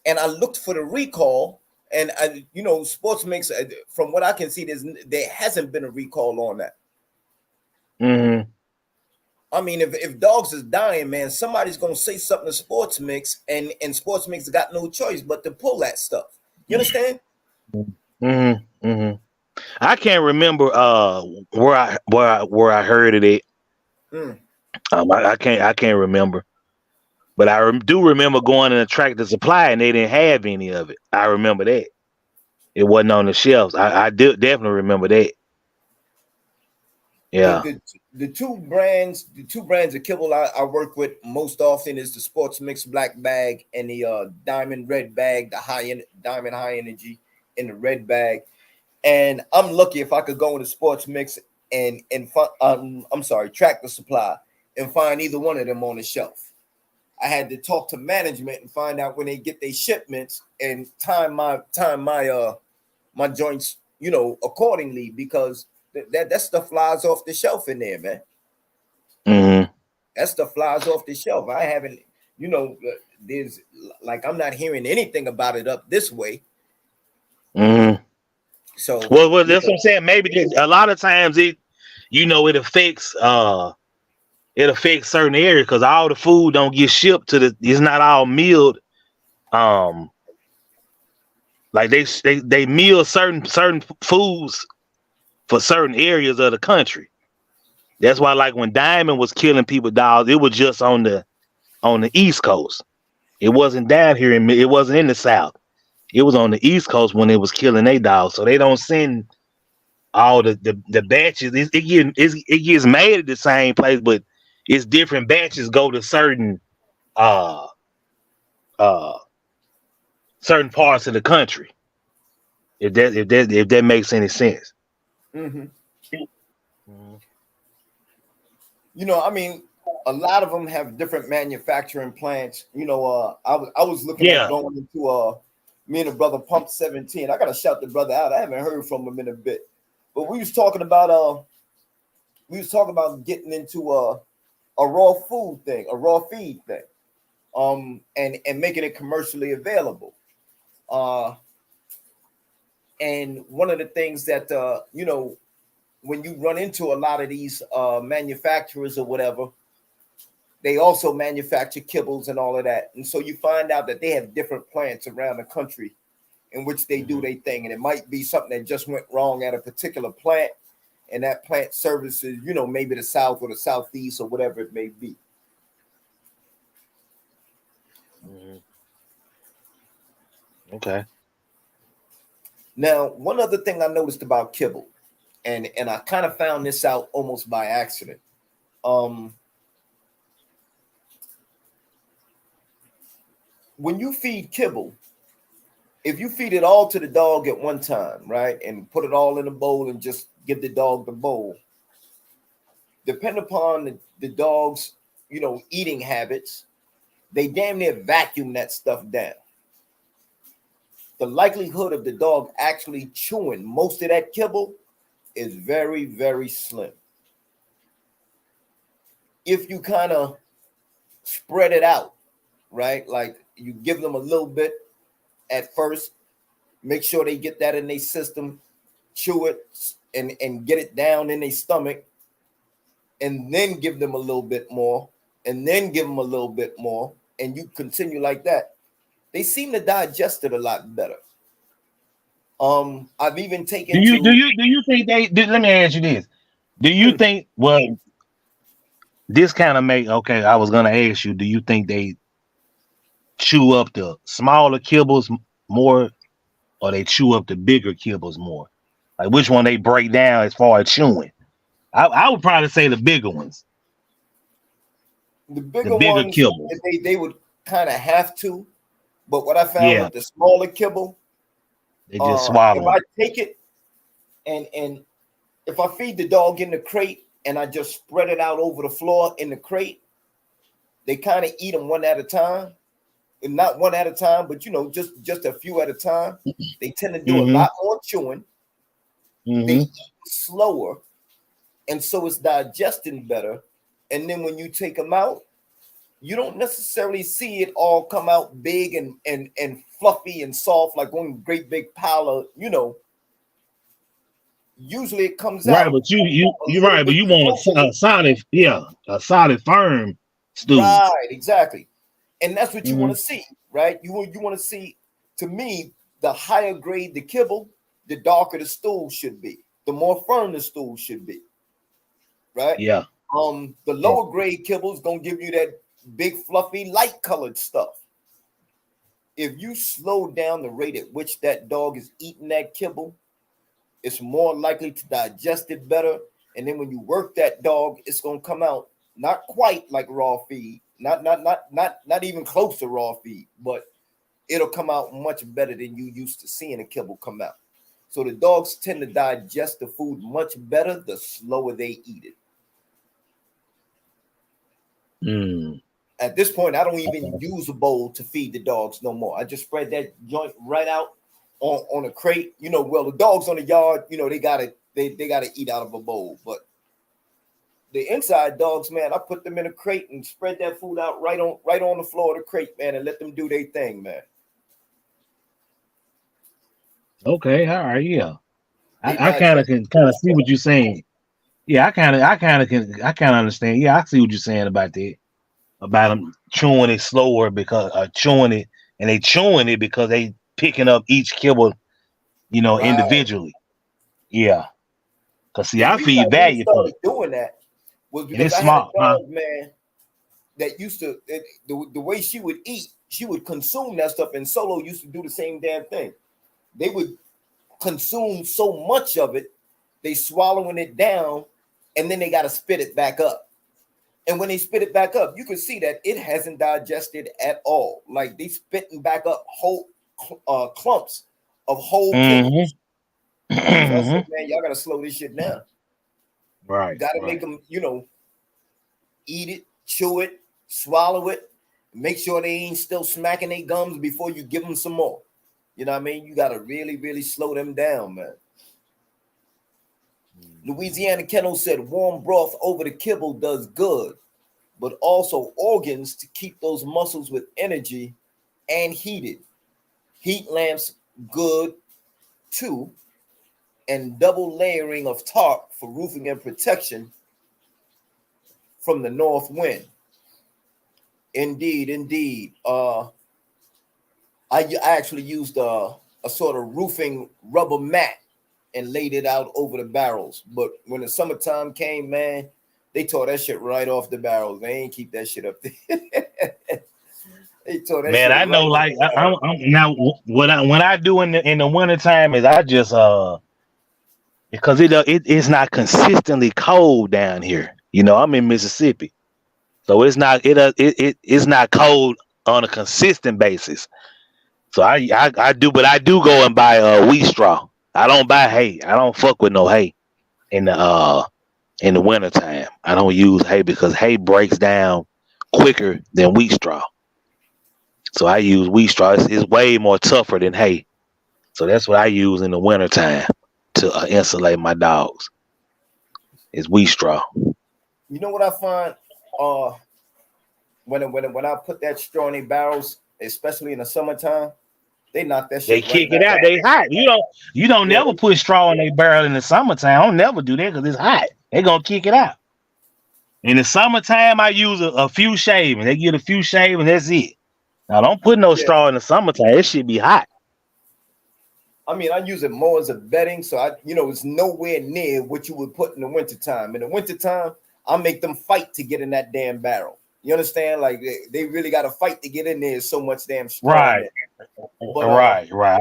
And I looked for the recall, and Sports Mix. From what I can see, there hasn't been a recall on that. Mm-hmm. I mean, if dogs is dying, man, somebody's gonna say something to Sports Mix, and Sports Mix got no choice but to pull that stuff. You understand? Mm-hmm. Mm-hmm. I can't remember where I heard it at. Mm. I can't remember. But do remember going in a Tractor Supply and they didn't have any of it. I remember that. It wasn't on the shelves. I do definitely remember that. Yeah. The two brands of kibble I work with most often is the Sports Mix Black Bag and the Diamond Red Bag, the Diamond High Energy in the red bag. And I'm lucky if I could go into Sports Mix and Tractor Supply and find either one of them on the shelf. I had to talk to management and find out when they get their shipments and time my joints, accordingly, because that stuff flies off the shelf in there, man. Mm-hmm. That stuff flies off the shelf. I haven't, there's like I'm not hearing anything about it up this way. Mm-hmm. So Well, that's what I'm saying. Maybe a lot of times it affects certain areas because all the food don't get shipped to it's not all milled. Like they meal certain foods for certain areas of the country. That's why, like when Diamond was killing people, dogs, it was just on the East Coast. It wasn't down here it wasn't in the South. It was on the East Coast when it was killing they dogs. So they don't send all the batches. It gets made at the same place, but it's different batches go to uh certain parts of the country. If that makes any sense. Mm-hmm. Mhm. You know, I mean, a lot of them have different manufacturing plants. You know, I was looking at Yeah. going into me and the brother Pump 17. I gotta shout the brother out. I haven't heard from him in a bit, but we was talking about getting into a raw food thing, a raw feed thing, and making it commercially available. Uh, and one of the things that you know, when you run into a lot of these manufacturers or whatever, they also manufacture kibbles and all of that. And so you find out that they have different plants around the country in which they do Mhm. their thing. And it might be something that just went wrong at a particular plant, and that plant services, you know, maybe the South or the Southeast or whatever it may be. Mhm. Okay. Now, one other thing I noticed about kibble, and I kind of found this out almost by accident. Um, when you feed kibble, if you feed it all to the dog at one time, right, and put it all in a bowl and just give the dog the bowl, depending upon the dog's, you know, eating habits, they damn near vacuum that stuff down. The likelihood of the dog actually chewing most of that kibble is very, very slim. If you kind of spread it out, right, like you give them a little bit at first, make sure they get that in their system, chew it, and get it down in their stomach, and then give them a little bit more, and then give them a little bit more, and you continue like that. They seem to digest it a lot better. I've even Do taken you do to you do you think let me ask you this. Do you think this kind of make okay, I was gonna ask you, do you think they chew up the smaller kibbles more or they chew up the bigger kibbles more? Like which one they break down as far as chewing? I would probably say the bigger ones, the the bigger bigger ones, kibbles. they would kind of have to, but what I found Yeah, with the smaller kibble, they just swallow if them. I take it and if I feed the dog in the crate and I just spread it out over the floor in the crate, they kind of eat them one at a time, and not one at a time, but you know, just a few at a time. They tend to do a Mm-hmm. lot more chewing. They Mm-hmm. eat slower, and so it's digesting better. And then when you take them out, you don't necessarily see it all come out big and fluffy and soft like one great big pile of, you know. Usually it comes Right, out but you a you're little right, but bit you want slower. a solid, yeah, a solid firm stew. Right, exactly. And that's what you want Mm-hmm. to see, right? You want to see, to me, the higher grade the kibble, the darker the stool should be, the more firm the stool should be, right? Yeah. The Yeah. lower grade kibble is gonna give you that big, fluffy, light colored stuff. If you slow down the rate at which that dog is eating that kibble, it's more likely to digest it better. And then when you work that dog, it's gonna come out not quite like raw feed, not even close to raw feed, but it'll come out much better than you used to seeing a kibble come out. So the dogs tend to digest the food much better the slower they eat it. Mm. At this point, I don't even Okay. use a bowl to feed the dogs no more. I just spread that joint right out on a crate. You know, well, the dogs on the yard, you know, they gotta eat out of a bowl. But the inside dogs, man, I put them in a crate and spread that food out right on the floor of the crate, man, and let them do their thing, man. Okay. All right. Yeah. They I kind of digest can good kind of see stuff. what you're saying. Yeah. I kind of understand. Yeah. I see what you're saying about that. About them chewing it slower because chewing it and they chewing it because they picking up each kibble, Right. individually. Yeah. Cause see, The I reason I feed really value for started doing that was and because it's I had a smart, huh? dog, man, that used to the way she would eat, she would consume that stuff, and Solo used to do the same damn thing. They would consume so much of it, they swallowing it down, and then they got to spit it back up. And when they spit it back up, you can see that it hasn't digested at all. Like they spitting back up whole clumps of whole Mm-hmm. kibbles. So I said, man, y'all gotta slow this shit down. Right. Got to make them, eat it, chew it, swallow it, make sure they ain't still smacking their gums before you give them some more. You know what I mean? You got to really, really slow them down, man. Louisiana Kennel said warm broth over the kibble does good, but also organs to keep those muscles with energy and heated. Heat lamps good too, and double layering of tarp for roofing and protection from the north wind. Indeed, indeed. I actually used a sort of roofing rubber mat and laid it out over the barrels. But when the summertime came, man, they tore that shit right off the barrels. They ain't keep that shit up there. They tore that Man, shit I know. right off Like the barrels. I'm now, what I do in the wintertime is I just because it's not consistently cold down here. I'm in Mississippi, so it's not cold on a consistent basis. So I do, but I do go and buy wheat straw. I don't buy hay. I don't fuck with no hay in the wintertime. I don't use hay because hay breaks down quicker than wheat straw. So I use wheat straw. It's way more tougher than hay. So that's what I use in the wintertime to insulate my dogs. Is wheat straw. You know what I find? When I put that straw in the barrels, especially in the summertime, they knock that They shit right kick it back out. up. They hot. You don't Yeah, never put straw in a barrel in the summertime. I don't never do that because it's hot. They gonna kick it out. In the summertime, I use a few shavings. They get a few shavings. That's it. Now don't put no yeah. straw in the summertime. It should be hot. I mean, I use it more as a bedding, so it's nowhere near what you would put in the wintertime. In the wintertime, I make them fight to get in that damn barrel. You understand? Like they really got to fight to get in there. There's so much damn straw in Right. there. But Right.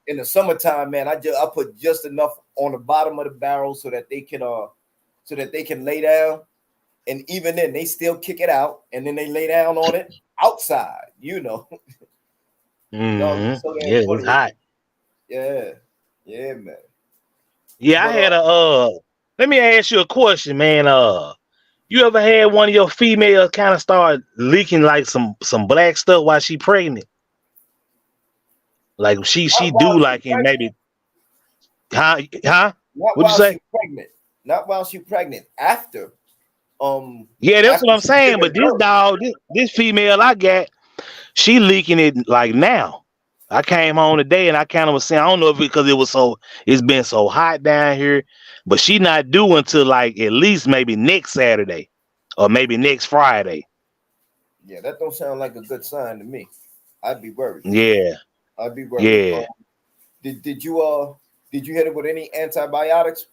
in the summertime, man, I put just enough on the bottom of the barrel so that they can lay down. And even then, they still kick it out, and then they lay down on it outside. Dog, Mm-hmm. it's so damn Yeah, it's funny. hot. Yeah, yeah, man. Yeah, I But had let me ask you a question, man. You ever had one of your females kind of start leaking like some black stuff while she pregnant? Like she not while do she's like in pregnant. maybe huh? Not What'd you while say? she's pregnant. Not while she's pregnant. After, Yeah, that's what after I'm she's saying. given But this birth. dog, this female I got, she leaking it like now. I came home today and I kind of was saying, I don't know if because it's been so hot down here, but she not due until like at least maybe next Saturday or maybe next Friday. Yeah, that don't sound like a good sign to me. I'd be worried. Yeah, I'd be worried. yeah. Did you hit it with any antibiotics?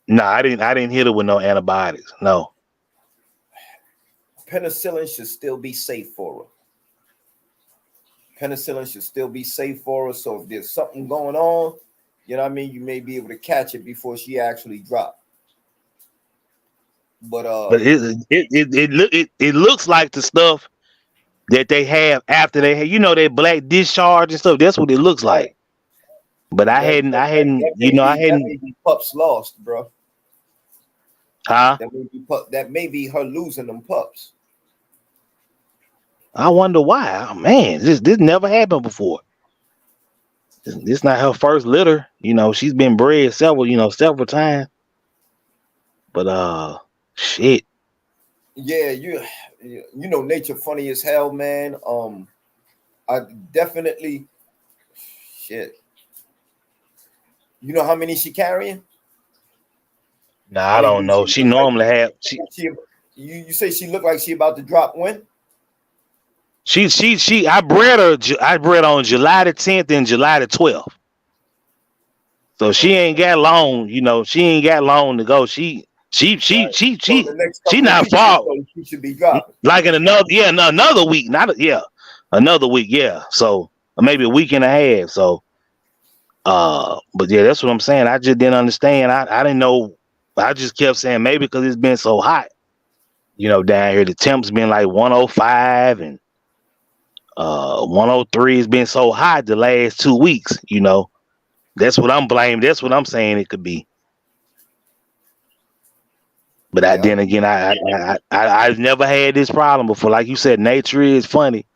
No, I didn't hit her with no antibiotics. No. Penicillin should still be safe for her. Penicillin should still be safe for her. So if there's something going on, you know what I mean, you may be able to catch it before she actually dropped. But But it looks like the stuff that they have after they have, that black discharge and stuff. That's what it looks right, like. But I that hadn't, that, I that, hadn't, that may I be that hadn't, may be pups lost, bro. huh? That may be her losing them pups. I wonder why. Oh, man, this never happened before. This not her first litter. She's been bred several times. But shit. Yeah, nature funny as hell, man. I definitely shit. You know how many she carrying? Nah, I I mean, don't do know. she She look like normally have she you say she looked like she about to drop when? she I bred her. I bred on July the 10th and July the 12th. So she Okay. ain't got long. She ain't got long to go. Right. So in the next She couple of not weeks or far. so, she should be dropping. Like in another week. Another week. Yeah. So maybe a week and a half. So but yeah, that's what I'm saying. I just didn't understand. I didn't know. I just kept saying maybe because it's been so hot. Down here the temp's been like 105 and 103 has been so hot the last 2 weeks. That's what I'm blaming. That's what I'm saying it could be. But Yeah. then again, I've never had this problem before. Like you said, nature is funny.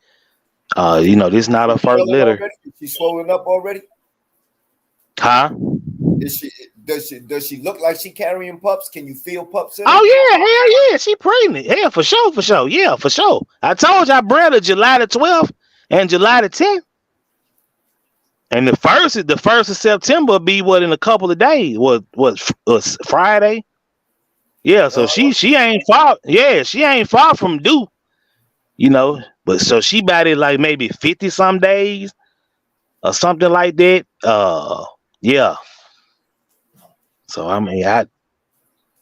This is not a Is she first swelling litter, already? Is she swollen up already? huh? Is she does she look like she carrying pups? Can you feel pups in her? Oh yeah, hell yeah, she pregnant. Hell for sure. Yeah, for sure. I told you I bred her July the 12th and July the 10th. And the first of September will be what in a couple of days. Was Friday? Yeah, so she ain't far. Yeah, she ain't far from due. But so she about it like maybe 50 some days or something like that. Yeah. So I mean,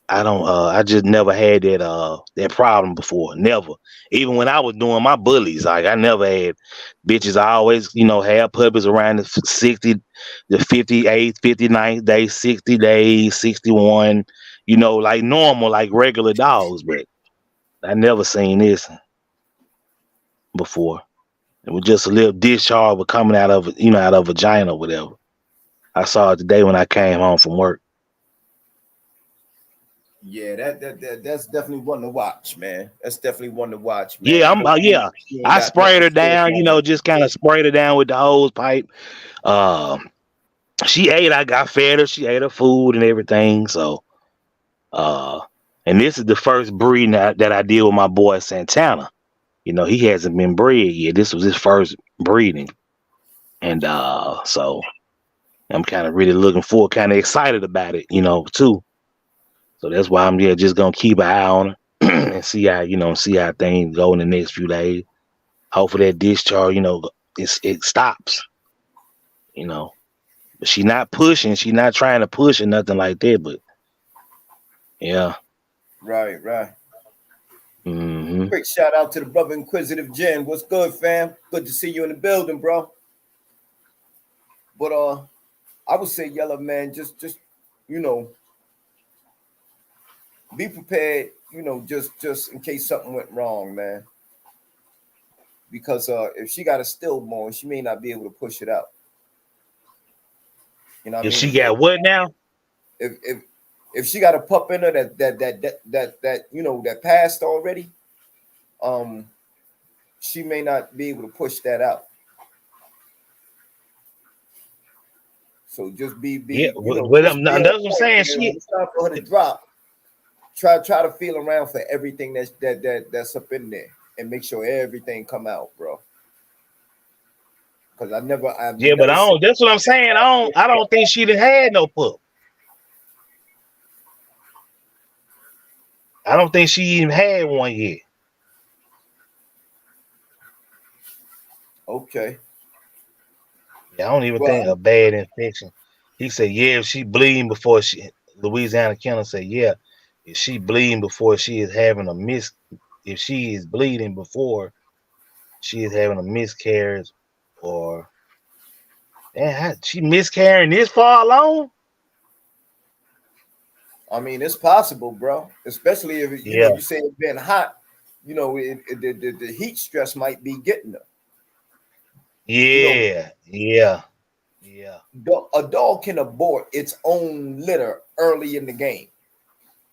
I don't I just never had that problem before. Never. Even when I was doing my bullies, like I never had bitches. I always, had puppies around the 60, the 58th, 59th day, 60 days, 61, like normal, like regular dogs, but I never seen this before. It was just a little discharge was coming out of out of vagina or whatever. I saw it today when I came home from work. Yeah, that's definitely one to watch, man. That's definitely one to watch, man. Yeah, I hope you ain't I got sprayed nothing her still down, going on. just kind of sprayed her down with the hose pipe. Um, she ate. I got fed her. She ate her food and everything. So, uh, and this is the first breeding that I did with my boy Santana. He hasn't been bred yet. This was his first breeding, and so I'm kind of really looking forward, kind of excited about it, too. So that's why I'm just gonna keep an eye on her and see how things go in the next few days. Hopefully that discharge, it stops, you know. But she not pushing, she not trying to push or nothing like that. But yeah. Right. Hmm. Quick shout out to the brother Inquisitive Jen. What's good, fam? Good to see you in the building, bro. But I would say, Yellow man, just you know, be prepared. Just in case something went wrong, man. Because if she got a stillborn, she may not be able to push it out. You know what I If mean? she got what now? If she got a pup in her that that passed already, um, she may not be able to push that out. So just Yeah, just be that's on what I'm point saying. there. When it's time for her to drop, try to feel around for everything that's up in there and make sure everything come out, bro. Because I've Yeah, but never seen that's what I'm saying. I don't think she done had no pup. I don't think she even had one yet. okay. Yeah, I don't even Well, think a bad infection. He said, yeah, if she bleeding before Louisiana Kennel said, yeah, if she bleeding before she is having a if she is bleeding before she is having a miscarriage or, man, she miscarrying this far along? I mean, it's possible, bro. Especially if Yeah, you say it's been hot. The heat stress might be getting her. You know, yeah, yeah, yeah, a dog can abort its own litter early in the game,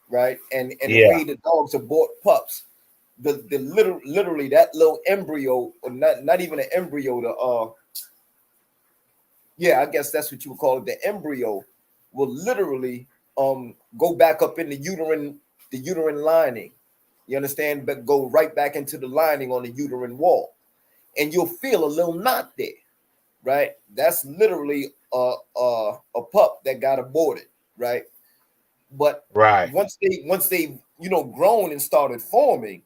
right? And the yeah, way the dogs abort pups, the literally that little embryo, or not even an embryo, I guess that's what you would call it. The embryo will literally go back up in the uterine lining. You understand? But go right back into the lining on the uterine wall, and you'll feel a little knot there, right? That's literally a pup that got aborted, right? But right. once they grown and started forming,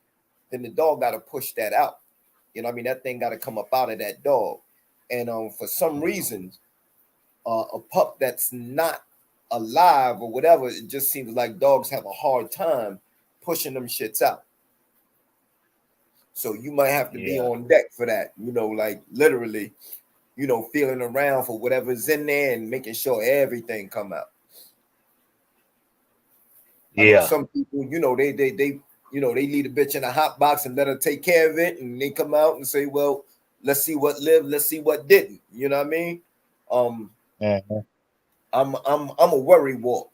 then the dog got to push that out. I mean, that thing got to come up out of that dog. And for some reason, a pup that's not alive or whatever, it just seems like dogs have a hard time pushing them shits out. So you might have to be Yeah, on deck for that, like literally, feeling around for whatever's in there and making sure everything come out. I know yeah, some people, they leave the bitch in a hot box and let her take care of it, and they come out and say, well, let's see what lived, let's see what didn't. You know what I mean? Mhm. I'm a worry wart,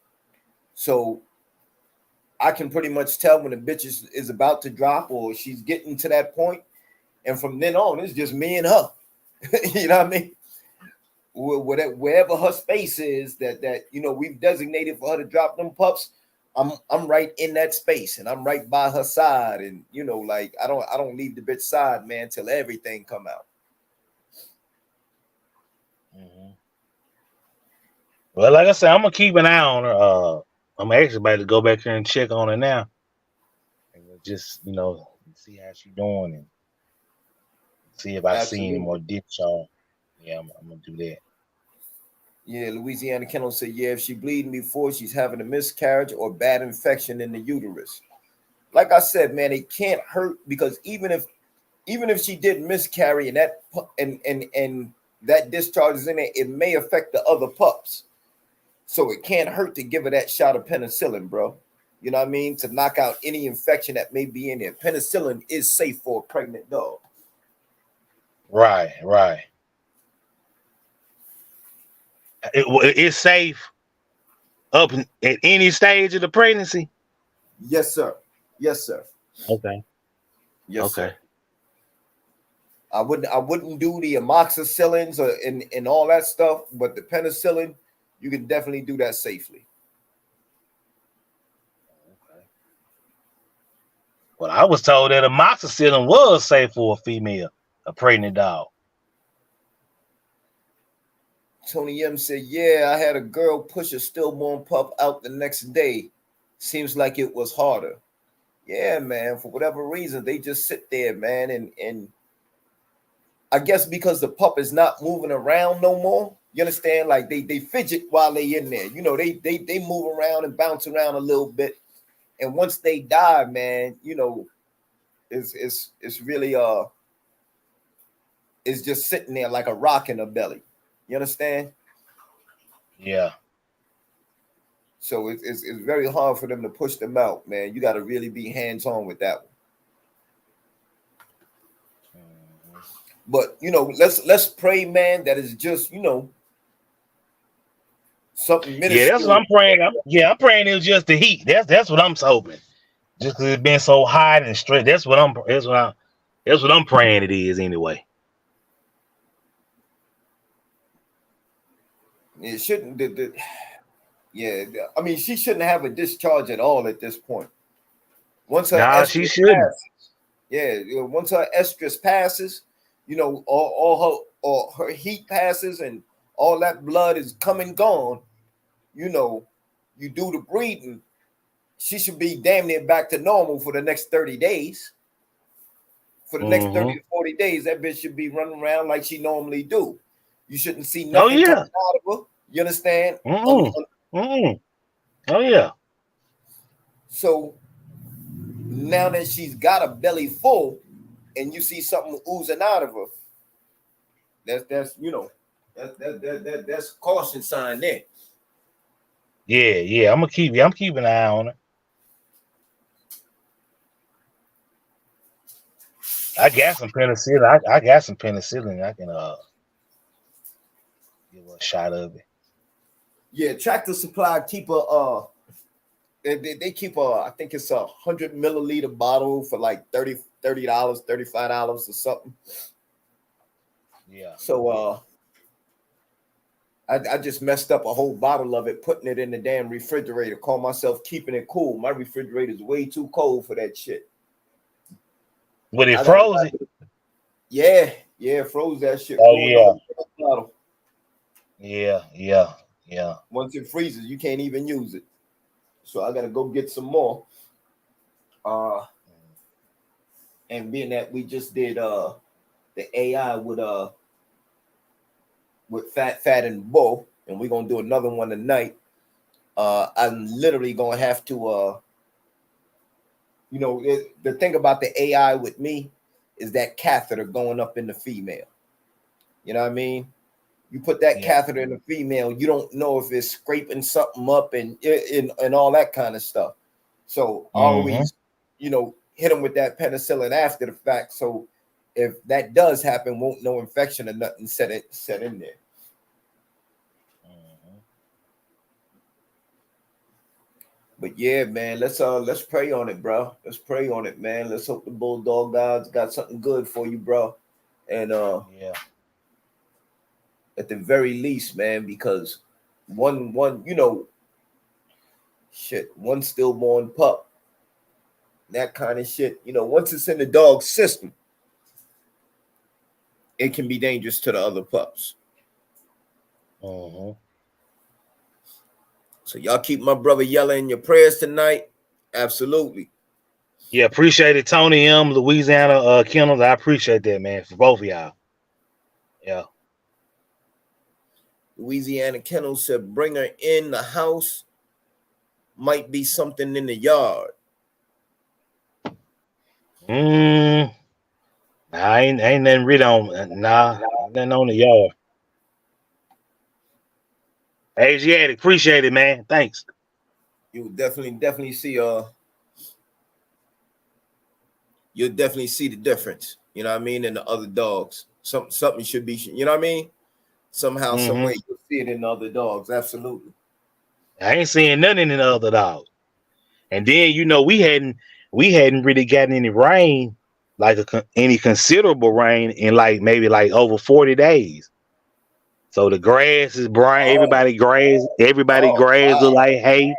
so I can pretty much tell when a bitch is about to drop or she's getting to that point, and from then on, it's just me and her. You know what I mean? Wherever her space is that we've designated for her to drop them pups, I'm right in that space and I'm right by her side, and like I don't leave the bitch side, man, till everything come out. Mhm. Well, like I said, I'm gonna keep an eye on her. I'm actually about to go back here and check on her now, and just see how she doing and see if I see any more Absolutely. discharge. Yeah, I'm gonna do that. Yeah, Louisiana Kennel said, yeah, if she bleeding before, she's having a miscarriage or bad infection in the uterus. Like I said, man, it can't hurt, because even if she did miscarry and and that discharge is in it, it may affect the other pups. So it can't hurt to give her that shot of penicillin, bro. You know what I mean? To knock out any infection that may be in there. Penicillin is safe for a pregnant dog. Right, right. It's safe at any stage of the pregnancy. Yes, sir. Yes, sir. Okay. Yes, Okay. sir. I wouldn't do the amoxicillins or and all that stuff, but the penicillin, you can definitely do that safely. Okay. Well, I was told that amoxicillin was safe for a pregnant dog. Tony M said, yeah, I had a girl push a stillborn pup out the next day. Seems like it was harder. Yeah, man. For whatever reason, they just sit there, man, and I guess because the pup is not moving around no more. You understand? Like they fidget while they in there. They move around and bounce around a little bit. And once they die, man, it's really it's just sitting there like a rock in a belly. You understand? Yeah. So it's very hard for them to push them out, man. You got to really be hands on with that one. Mhm. But let's pray, man. That is just something Yeah, that's what minuscule. I'm praying. I'm praying it was just the heat. That's what I'm hoping. Just 'cause it's been so hot and straight. That's what I'm praying it is anyway. It shouldn't. Yeah, I mean, she shouldn't have a discharge at all at this point. Once her Nah, she estrus shouldn't. passes, yeah, once her estrus passes, all her heat passes, and all that blood is coming gone. You know, you do the breathing, she should be damn near back to normal for the next 30 days. For the next 30 Mm-hmm. to 40 days, that bitch should be running around like she normally do. You shouldn't see Oh nothing coming yeah. out of her. You understand? Mm-mm. Mm-mm. Oh yeah. So now that she's got a belly full and you see something oozing out of her, that's caution sign there. Yeah, yeah. I'm keeping an eye on it. I got some penicillin. I got some penicillin. I can give her a shot of it. Yeah, Tractor Supply keep they keep I think it's 100 milliliter bottle for like $30, $35 or something. Yeah. So I just messed up a whole bottle of it, putting it in the damn refrigerator. Call myself keeping it cool. My refrigerator is way too cold for that shit. When it I got froze it. yeah, froze that shit. Oh Ruined the yeah. whole bottle. Yeah, yeah, yeah. Once it freezes, you can't even use it. So I gotta go get some more. Uh, and being that we just did the AI with Fat and Bull, and we're gonna do another one tonight. I'm literally gonna have to the thing about the AI with me is that catheter going up in the female. You know what I mean? You put that Yeah. catheter in the female, you don't know if it's scraping something up and all that kind of stuff. So I Mm-hmm. always, hit them with that penicillin after the fact. So if that does happen, won't no infection or nothing set in there. But yeah, man, let's pray on it, bro. Let's pray on it, man. Let's hope the Bulldog gods got something good for you, bro. And yeah, at the very least, man, because one one stillborn pup, that kind of shit, once it's in the dog system, it can be dangerous to the other pups. So y'all keep my brother Yella in your prayers tonight. Absolutely. Yeah, appreciate it, Tony M, Louisiana Kennels. I appreciate that, man, for both of y'all. Yeah. Louisiana Kennels said, bring her in the house. Might be something in the yard. I ain't nothing read on. Nah, nothing on the yard. Asiatic, appreciate it, man. Thanks. You'll definitely see you'll definitely see the difference, you know what I mean, in the other dogs. Something should be, you know what I mean? Somehow, some way you'll see it in the other dogs. Absolutely. I ain't seeing nothing in the other dogs. And then we hadn't really gotten any rain, like any considerable rain in maybe over 40 days. So the grass is brown. Everybody grass look like hay.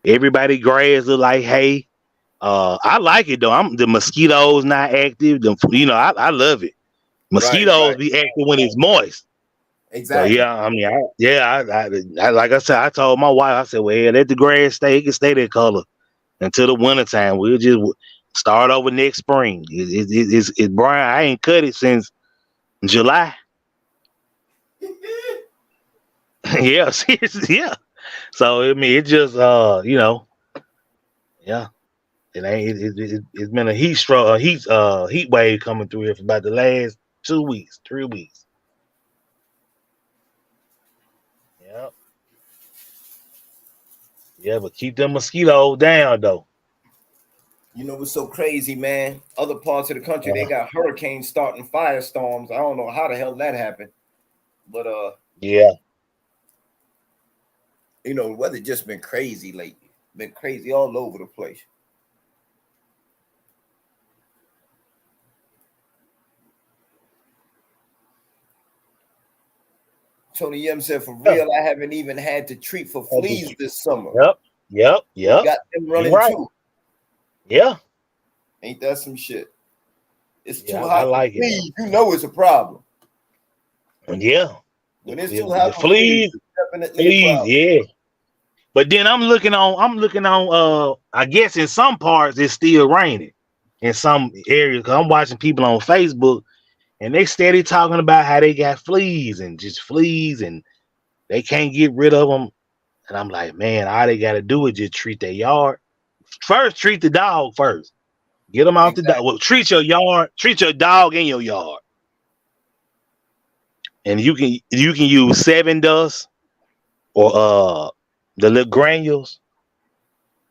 Everybody grass look like hay. I like it though. The mosquitoes not active. I love it. Mosquitoes be active when it's moist. Exactly. So yeah, I mean, I like I said, I told my wife, I said, well, let the grass stay. It can stay that color until the wintertime. We'll just start over next spring. It's brown. I ain't cut it since July. Yeah, seriously, yeah. So I mean, it just yeah. It's been a heat wave coming through here for about the last 2 weeks, 3 weeks. Yep. Yeah, but keep them mosquitoes down though. You know what's so crazy, man? Other parts of the country, they got hurricanes starting firestorms. I don't know how the hell that happened. But yeah. The weather just been crazy lately. Been crazy all over the place. Tony Yem said, for real, I haven't even had to treat for fleas this summer. Yep. Got them running too. Yeah. Ain't that some shit? It's too hot. I like for fleas. You know it's a problem. Yeah. When it's too hot for for fleas, it's definitely a problem. Yeah. But then I'm looking on I guess in some parts it's still raining in some areas, because I'm watching people on Facebook and they steady talking about how they got fleas and they can't get rid of them. And I'm like, man, all they got to do is just treat their yard. First, treat the dog first. Get them out the dog. Well, treat your dog in your yard. And you can use 7 dust or the little granules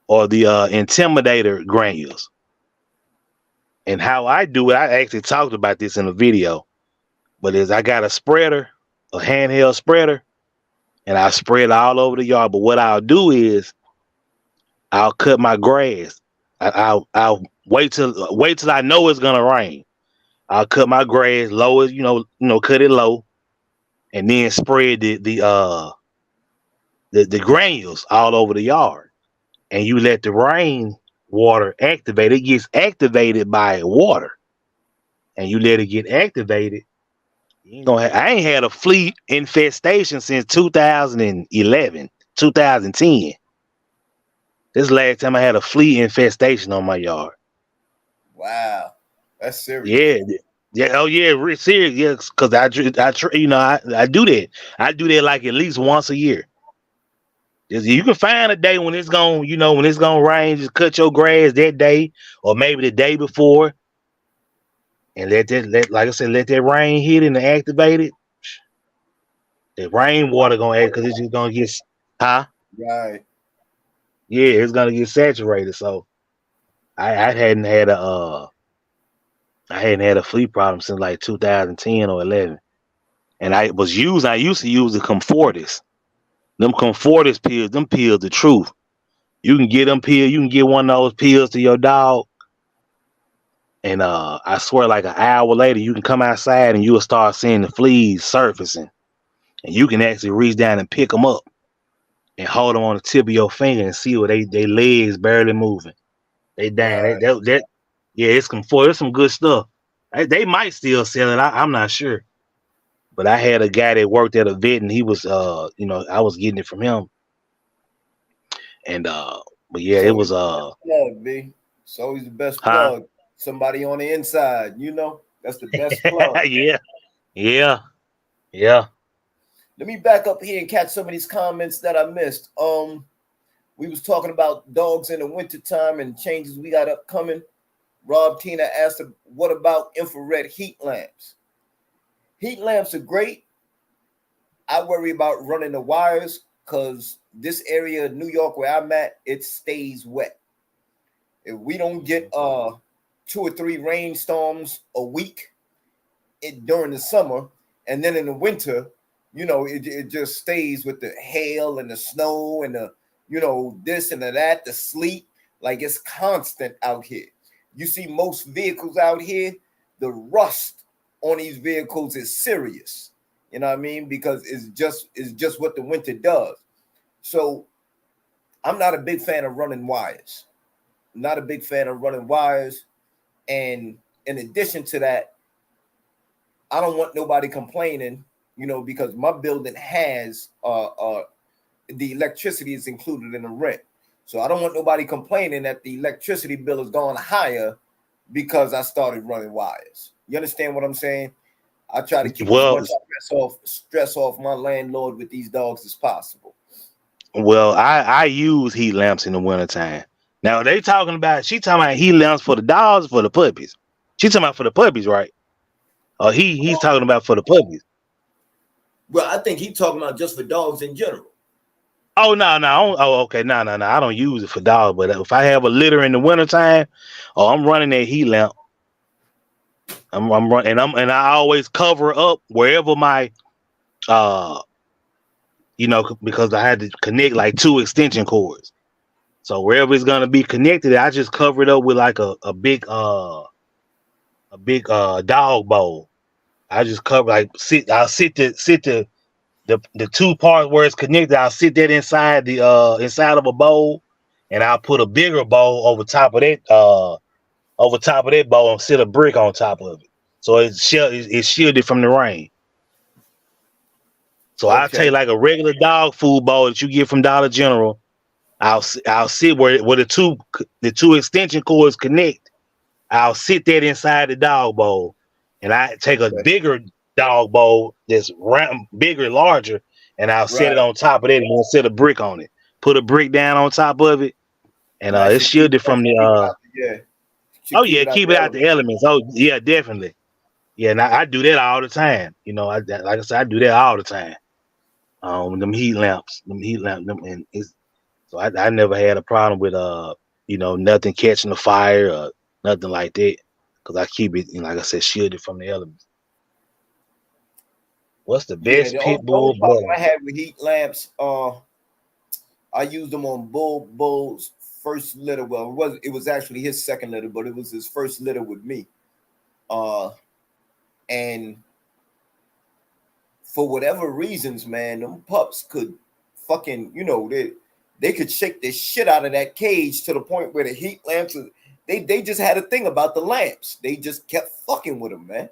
or the intimidator granules. And how I do it, I actually talked about this in a video, but I got a spreader, a handheld spreader, and I spread all over the yard. But what I'll do is I'll cut my grass. I'll wait till I know it's gonna rain. I'll cut my grass low as cut it low, and then spread the granules all over the yard. And you let the rain water activate. It gets activated by water, and you let it get activated. I ain't had a flea infestation since 2011, 2010. This last time I had a flea infestation on my yard. Wow, that's serious. Yeah. Oh yeah, real serious. Yes, because I do that. I do that like at least once a year. You can find a day when it's gonna rain. Just cut your grass that day, or maybe the day before, and let that rain hit and activate it. The rainwater gonna act because it's just gonna get Right. Yeah, it's gonna get saturated. So I hadn't had I hadn't had a flea problem since like 2010 or 11. And I used to use the Comfortis. Them Comfortis pills, them pills, the truth. You can get them pills, you can get one of those pills to your dog. And I swear, like an hour later, you can come outside and you'll start seeing the fleas surfacing. And you can actually reach down and pick them up and hold them on the tip of your finger and see where they legs barely moving. They dying. Right. Yeah, it's Comfort. It's some good stuff. They might still sell it. I'm not sure. But I had a guy that worked at a vet, and he was, I was getting it from him. And but yeah, So it it's was the best plug, B. It's always the best huh? plug. Somebody on the inside, that's the best plug. Yeah, yeah, yeah. Let me back up here and catch some of these comments that I missed. We was talking about dogs in the wintertime and changes we got upcoming. Rob Tina asked, what about infrared heat lamps? Heat lamps are great. I worry about running the wires because this area of New York where I'm at, it stays wet. If we don't get 2 or 3 rainstorms a week during the summer, and then in the winter, it just stays with the hail and the snow and the, this and that, the sleet, like it's constant out here. You see most vehicles out here, the rust on these vehicles is serious. You know what I mean? Because it's just what the winter does. So I'm not a big fan of running wires. Not a big fan of running wires. And in addition to that, I don't want nobody complaining, because my building has the electricity is included in the rent. So I don't want nobody complaining that the electricity bill is going higher because I started running wires. You understand what I'm saying? I try to keep as much stress off my landlord with these dogs as possible. Well, I use heat lamps in the wintertime. Now she talking about heat lamps for the dogs, for the puppies. She talking about for the puppies, right? Or he's talking about for the puppies. Well, I think he's talking about just for dogs in general. Oh no. Oh, okay. No. I don't use it for dogs, but if I have a litter in the wintertime, I'm running that heat lamp. I'm running, and I always cover up wherever my because I had to connect like 2 extension cords. So wherever it's gonna be connected, I just cover it up with like a big dog bowl. I just cover I'll sit the 2 parts where it's connected. I'll sit that inside inside of a bowl, and I'll put a bigger bowl over top of that bowl and sit a brick on top of it. So it's shielded from the rain. So I'll take like a regular dog food bowl that you get from Dollar General. I'll sit where the two extension cords connect. I'll sit that inside the dog bowl, and I take a bigger dog bowl that's bigger, larger, and I'll set it on top of that, and I'll set a brick on it. Put a brick down on top of it, and it's shielded from the keep it out the elements. Oh yeah, definitely. Yeah, and I do that all the time. Like I said, I do that all the time. Them heat lamps, and so I never had a problem with nothing catching the fire or nothing like that, because I keep it, like I said, shielded from the elements. What's the best pit bull? The problem I had with heat lamps, I used them on Bull's first litter. Well, it was actually his second litter, but it was his first litter with me. And for whatever reasons, man, them pups could fucking, they could shake the shit out of that cage to the point where the heat lamps, they just had a thing about the lamps. They just kept fucking with them, man.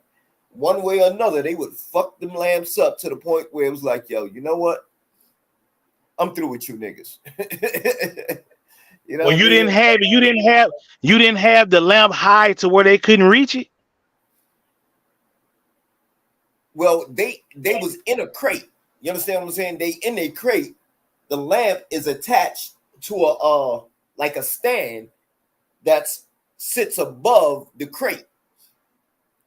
One way or another, they would fuck them lamps up to the point where it was like, yo, you know what? I'm through with you niggas. Well, you didn't have it. You didn't have the lamp high to where they couldn't reach it. Well, they was in a crate. You understand what I'm saying? They in a crate. The lamp is attached to a like a stand that sits above the crate.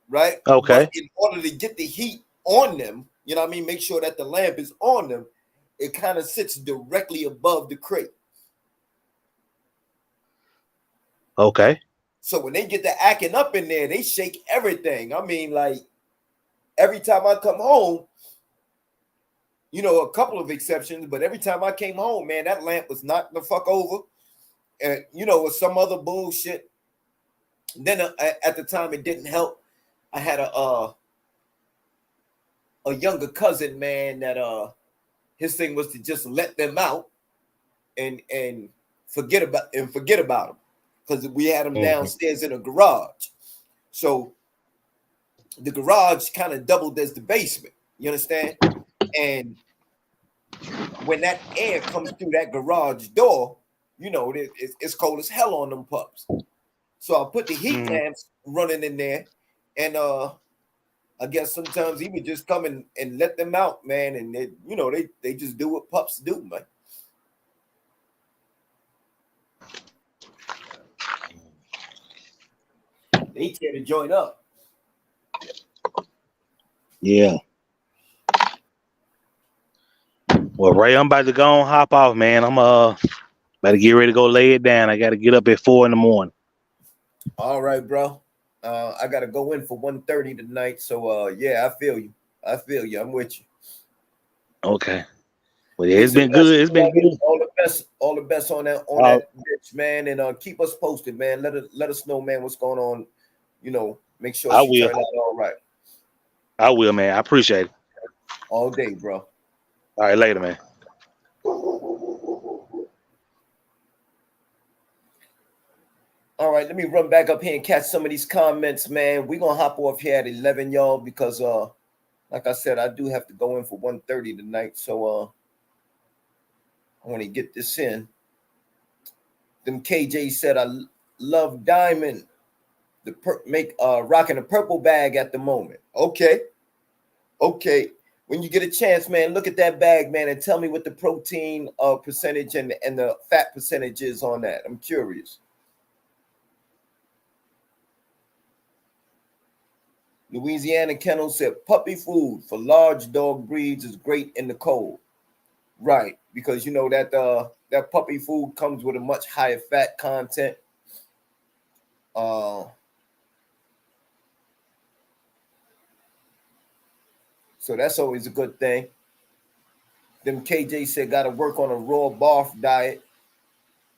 Right? Okay. But in order to get the heat on them, you know what I mean? Make sure that the lamp is on them. It kind of sits directly above the crate. Okay. So when they get to acting up in there, they shake everything. I mean, like every time I come home, you know, a couple of exceptions, but every time I came home, man, that lamp was knocked the fuck over. And, you know, with some other bullshit. Then at the time, it didn't help. I had a younger cousin, man, that his thing was to just let them out and forget about them because we had them downstairs in a garage. So the garage kind of doubled as the basement. You understand? And when that air comes through that garage door, you know, it's cold as hell on them pups. So I put the heat lamps running in there, and I guess sometimes he would just come and let them out, man, and they, you know, they just do what pups do, man. They tear the joint up. Yeah. Well, Ray, I'm about to go and hop off, man. I'm about to get ready to go lay it down. I got to get up at 4 a.m. All right, bro. I gotta go in for 1:30 tonight. So yeah, I feel you. I'm with you. Okay. Well, yeah, it's been good. It's been good. All the best on that bitch, man. And keep us posted, man. Let us know, man, what's going on. You know, make sure she turns out all right. I will, man. I appreciate it. All day, bro. All right, later, man. All right, let me run back up here and catch some of these comments, man. We're gonna hop off here at 11, y'all, because like I said, I do have to go in for 1:30 tonight. So I want to get this in. Them KJ said I love Diamond. Rocking a purple bag at the moment. Okay. When you get a chance, man, look at that bag, man, and tell me what the protein percentage and the fat percentage is on that. I'm curious. Louisiana Kennel said puppy food for large dog breeds is great in the cold. Right, because you know that that puppy food comes with a much higher fat content. So that's always a good thing. Them KJ said gotta work on a raw barf diet.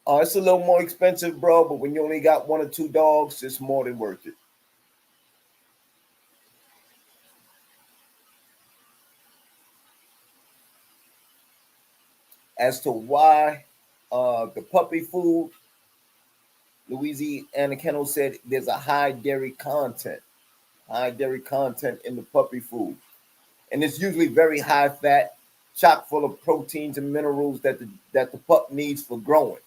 It's a little more expensive, bro, but when you only got 1 or 2 dogs, it's more than worth it. As to why the puppy food, Louisiana Kennel said there's a high dairy content in the puppy food. And it's usually very high fat, chock full of proteins and minerals that the pup needs for growing.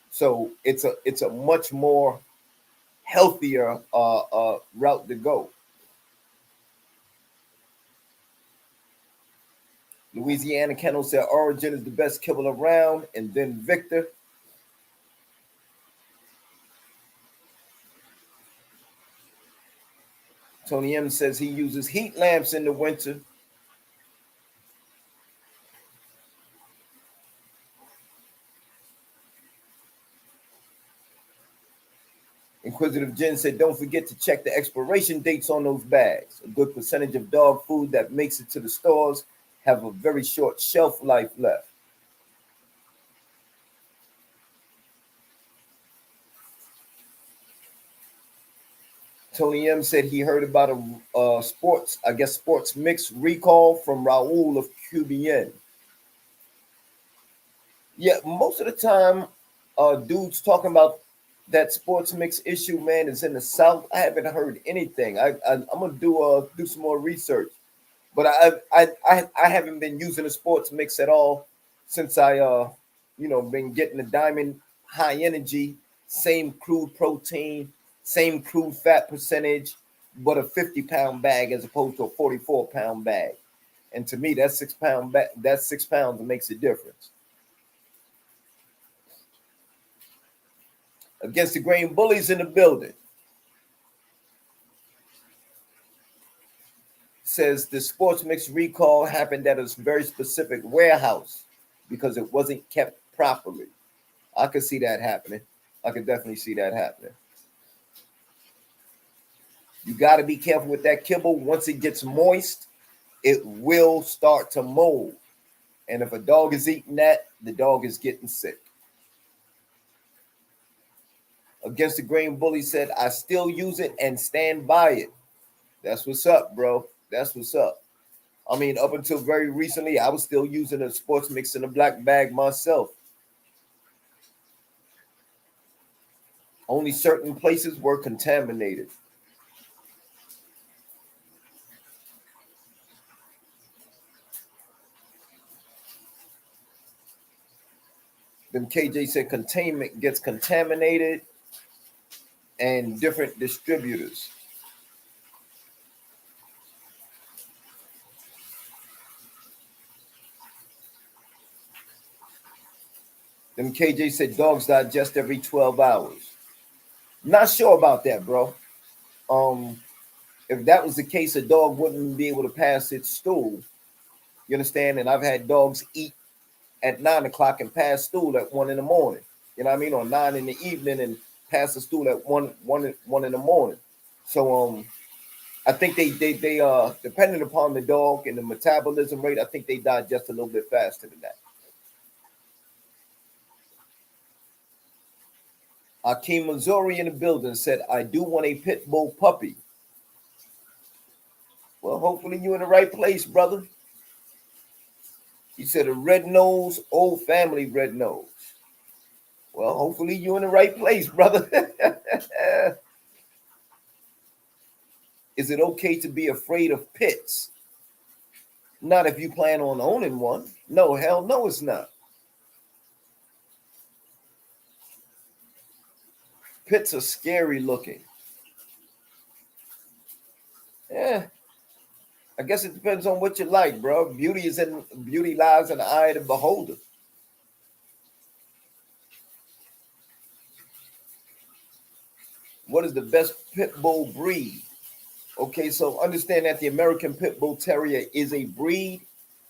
So it's a much more healthier route to go. Louisiana Kennel said Origin is the best kibble around, and then Victor. Tony M says he uses heat lamps in the winter. Inquisitive Jen said, don't forget to check the expiration dates on those bags. A good percentage of dog food that makes it to the stores have a very short shelf life left. Tony M said he heard about a sports mix recall from Raul of QBN. Yeah, most of the time, dudes talking about that sports mix issue, man, is in the South. I haven't heard anything. I'm gonna do some more research, but I haven't been using a sports mix at all since I been getting the Diamond high energy, same crude protein, same crude fat percentage, but a 50-pound bag as opposed to a 44-pound bag. And to me, that 6 pound that's 6 pounds that makes a difference. Against the grain bullies in the building. Says the sports mix recall happened at a very specific warehouse because it wasn't kept properly. I could see that happening. I could definitely see that happening. You got to be careful with that kibble. Once it gets moist, it will start to mold. And if a dog is eating that, the dog is getting sick. Against the Grain Bully said, I still use it and stand by it. That's what's up, bro. That's what's up. I mean, up until very recently, I was still using a sports mix in a black bag myself. Only certain places were contaminated. Then KJ said containment gets contaminated and different distributors. Then KJ said dogs digest every 12 hours. Not sure about that, bro. If that was the case, a dog wouldn't be able to pass its stool. You understand? And I've had dogs eat at 9 o'clock and pass stool at 1 in the morning. You know what I mean? Or 9 in the evening and pass the stool at 1 in the morning. So I think they depending upon the dog and the metabolism rate, I think they digest a little bit faster than that. Akeem Missouri in the building said, I do want a pit bull puppy. Well, hopefully you're in the right place, brother. He said a red nose, old family red nose. Well, hopefully you're in the right place, brother. Is it okay to be afraid of pits? Not if you plan on owning one. No, hell no, it's not. Pits are scary looking. Yeah. I guess it depends on what you like, bro. Beauty lies in the eye of the beholder. What is the best pit bull breed? Okay, so understand that the American Pit Bull Terrier is a breed.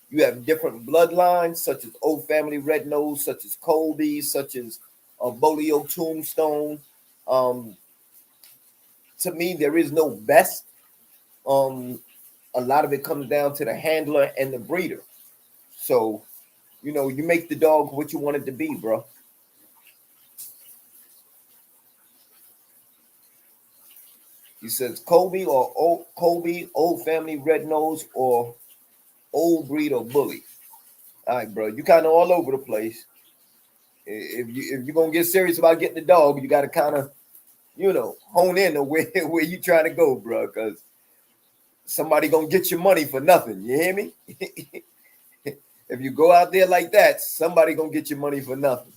You have different bloodlines, such as Old Family Red Nose, such as Colby, such as Bolio Tombstone. To me, there is no best. A lot of it comes down to the handler and the breeder. So, you know, you make the dog what you want it to be, bro. He says Colby or Old Family Red Nose, or Old Breed or Bully. All right, bro. You kind of all over the place. If you're gonna get serious about getting the dog, you got to kind of, you know, hone in on where you trying to go, bro. Because somebody gonna get your money for nothing. You hear me? If you go out there like that, somebody gonna get your money for nothing.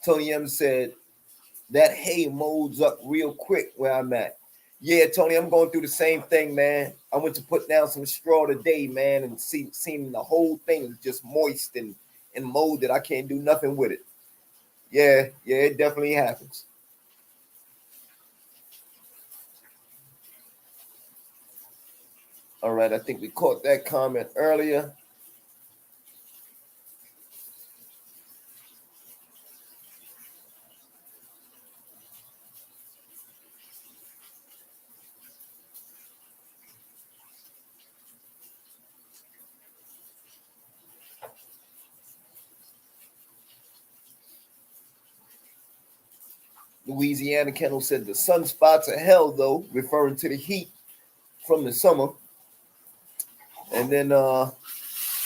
Tony M said that hay molds up real quick where I'm at. Yeah, Tony, I'm going through the same thing, man. I went to put down some straw today, man, and seen the whole thing is just moist and molded. I can't do nothing with it. Yeah, it definitely happens. All right, I think we caught that comment earlier. Louisiana Kennel said the sunspots are hell, though, referring to the heat from the summer. And then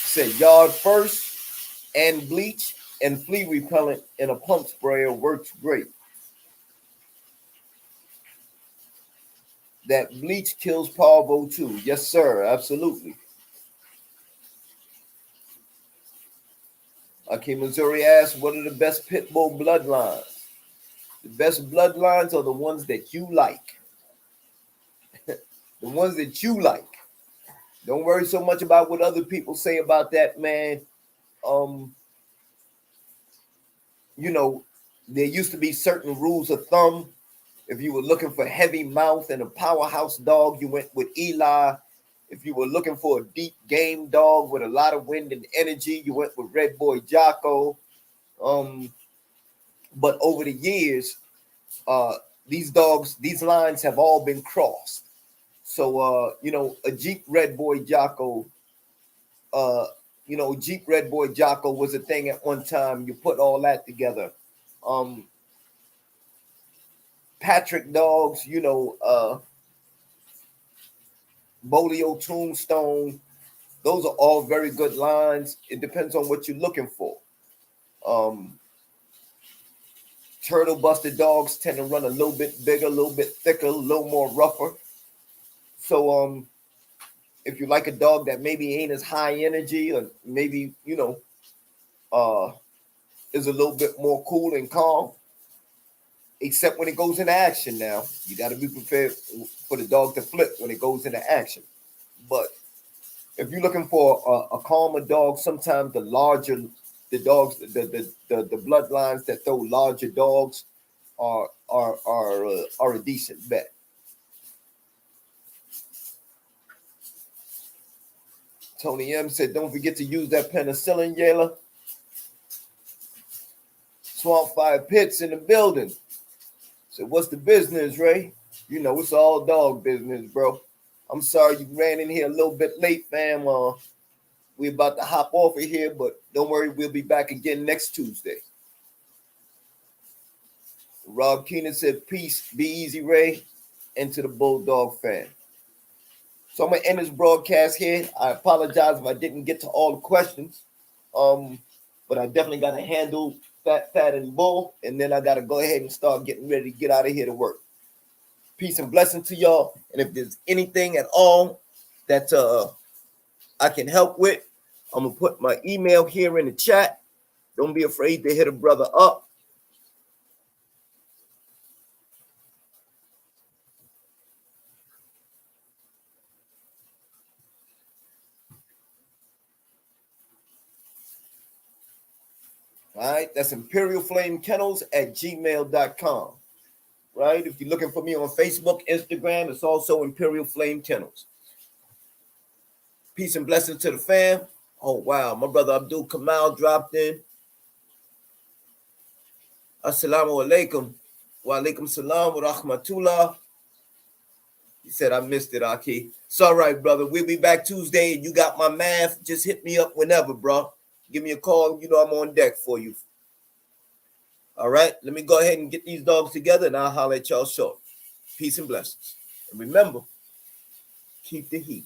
said yard first and bleach and flea repellent in a pump sprayer works great. That bleach kills parvo too. Yes, sir. Absolutely. Okay, Missouri asked, what are the best pit bull bloodlines? The best bloodlines are the ones that you like. The ones that you like. Don't worry so much about what other people say about that, man. You know, there used to be certain rules of thumb. If you were looking for heavy mouth and a powerhouse dog, you went with Eli. If you were looking for a deep game dog with a lot of wind and energy, you went with Red Boy Jocko. But over the years, these dogs, these lines have all been crossed. So a Jeep Red Boy Jocko, Jeep Red Boy Jocko was a thing at one time. You put all that together. Patrick dogs, Bolio Tombstone, those are all very good lines. It depends on what you're looking for. Turtle Buster dogs tend to run a little bit bigger, a little bit thicker, a little more rougher. So if you like a dog that maybe ain't as high energy, or maybe is a little bit more cool and calm, except when it goes into action. Now you got to be prepared for the dog to flip when it goes into action. But if you're looking for a calmer dog, sometimes the dogs, the bloodlines that throw larger dogs are a decent bet. Tony M said, "Don't forget to use that penicillin, Yayla." Swamp Fire Pits in the building. So what's the business, Ray? It's all dog business, bro. I'm sorry you ran in here a little bit late, fam. We're about to hop off of here, but don't worry, we'll be back again next Tuesday. Rob Keenan said, "Peace, be easy, Ray," and to the Bulldog fan. So I'm gonna end this broadcast here. I apologize if I didn't get to all the questions, but I definitely got to handle Fat and Bull, and then I got to go ahead and start getting ready to get out of here to work. Peace and blessing to y'all. And if there's anything at all that I can help with, I'm gonna put my email here in the chat. Don't be afraid to hit a brother up. All right, that's imperialflamekennels@gmail.com. Right, if you're looking for me on Facebook, Instagram, it's also Imperial Flame Kennels. Peace and blessings to the fam. Oh wow, my brother Abdul Kamal dropped in. Assalamu alaikum. Wa alaikum salam wa rahmatullah. He said, "I missed it, Aki." It's all right, brother. We'll be back Tuesday. You got my math. Just hit me up whenever, bro. Give me a call. I'm on deck for you. All right, let me go ahead and get these dogs together, and I'll holler at y'all short. Peace and blessings. And remember, keep the heat.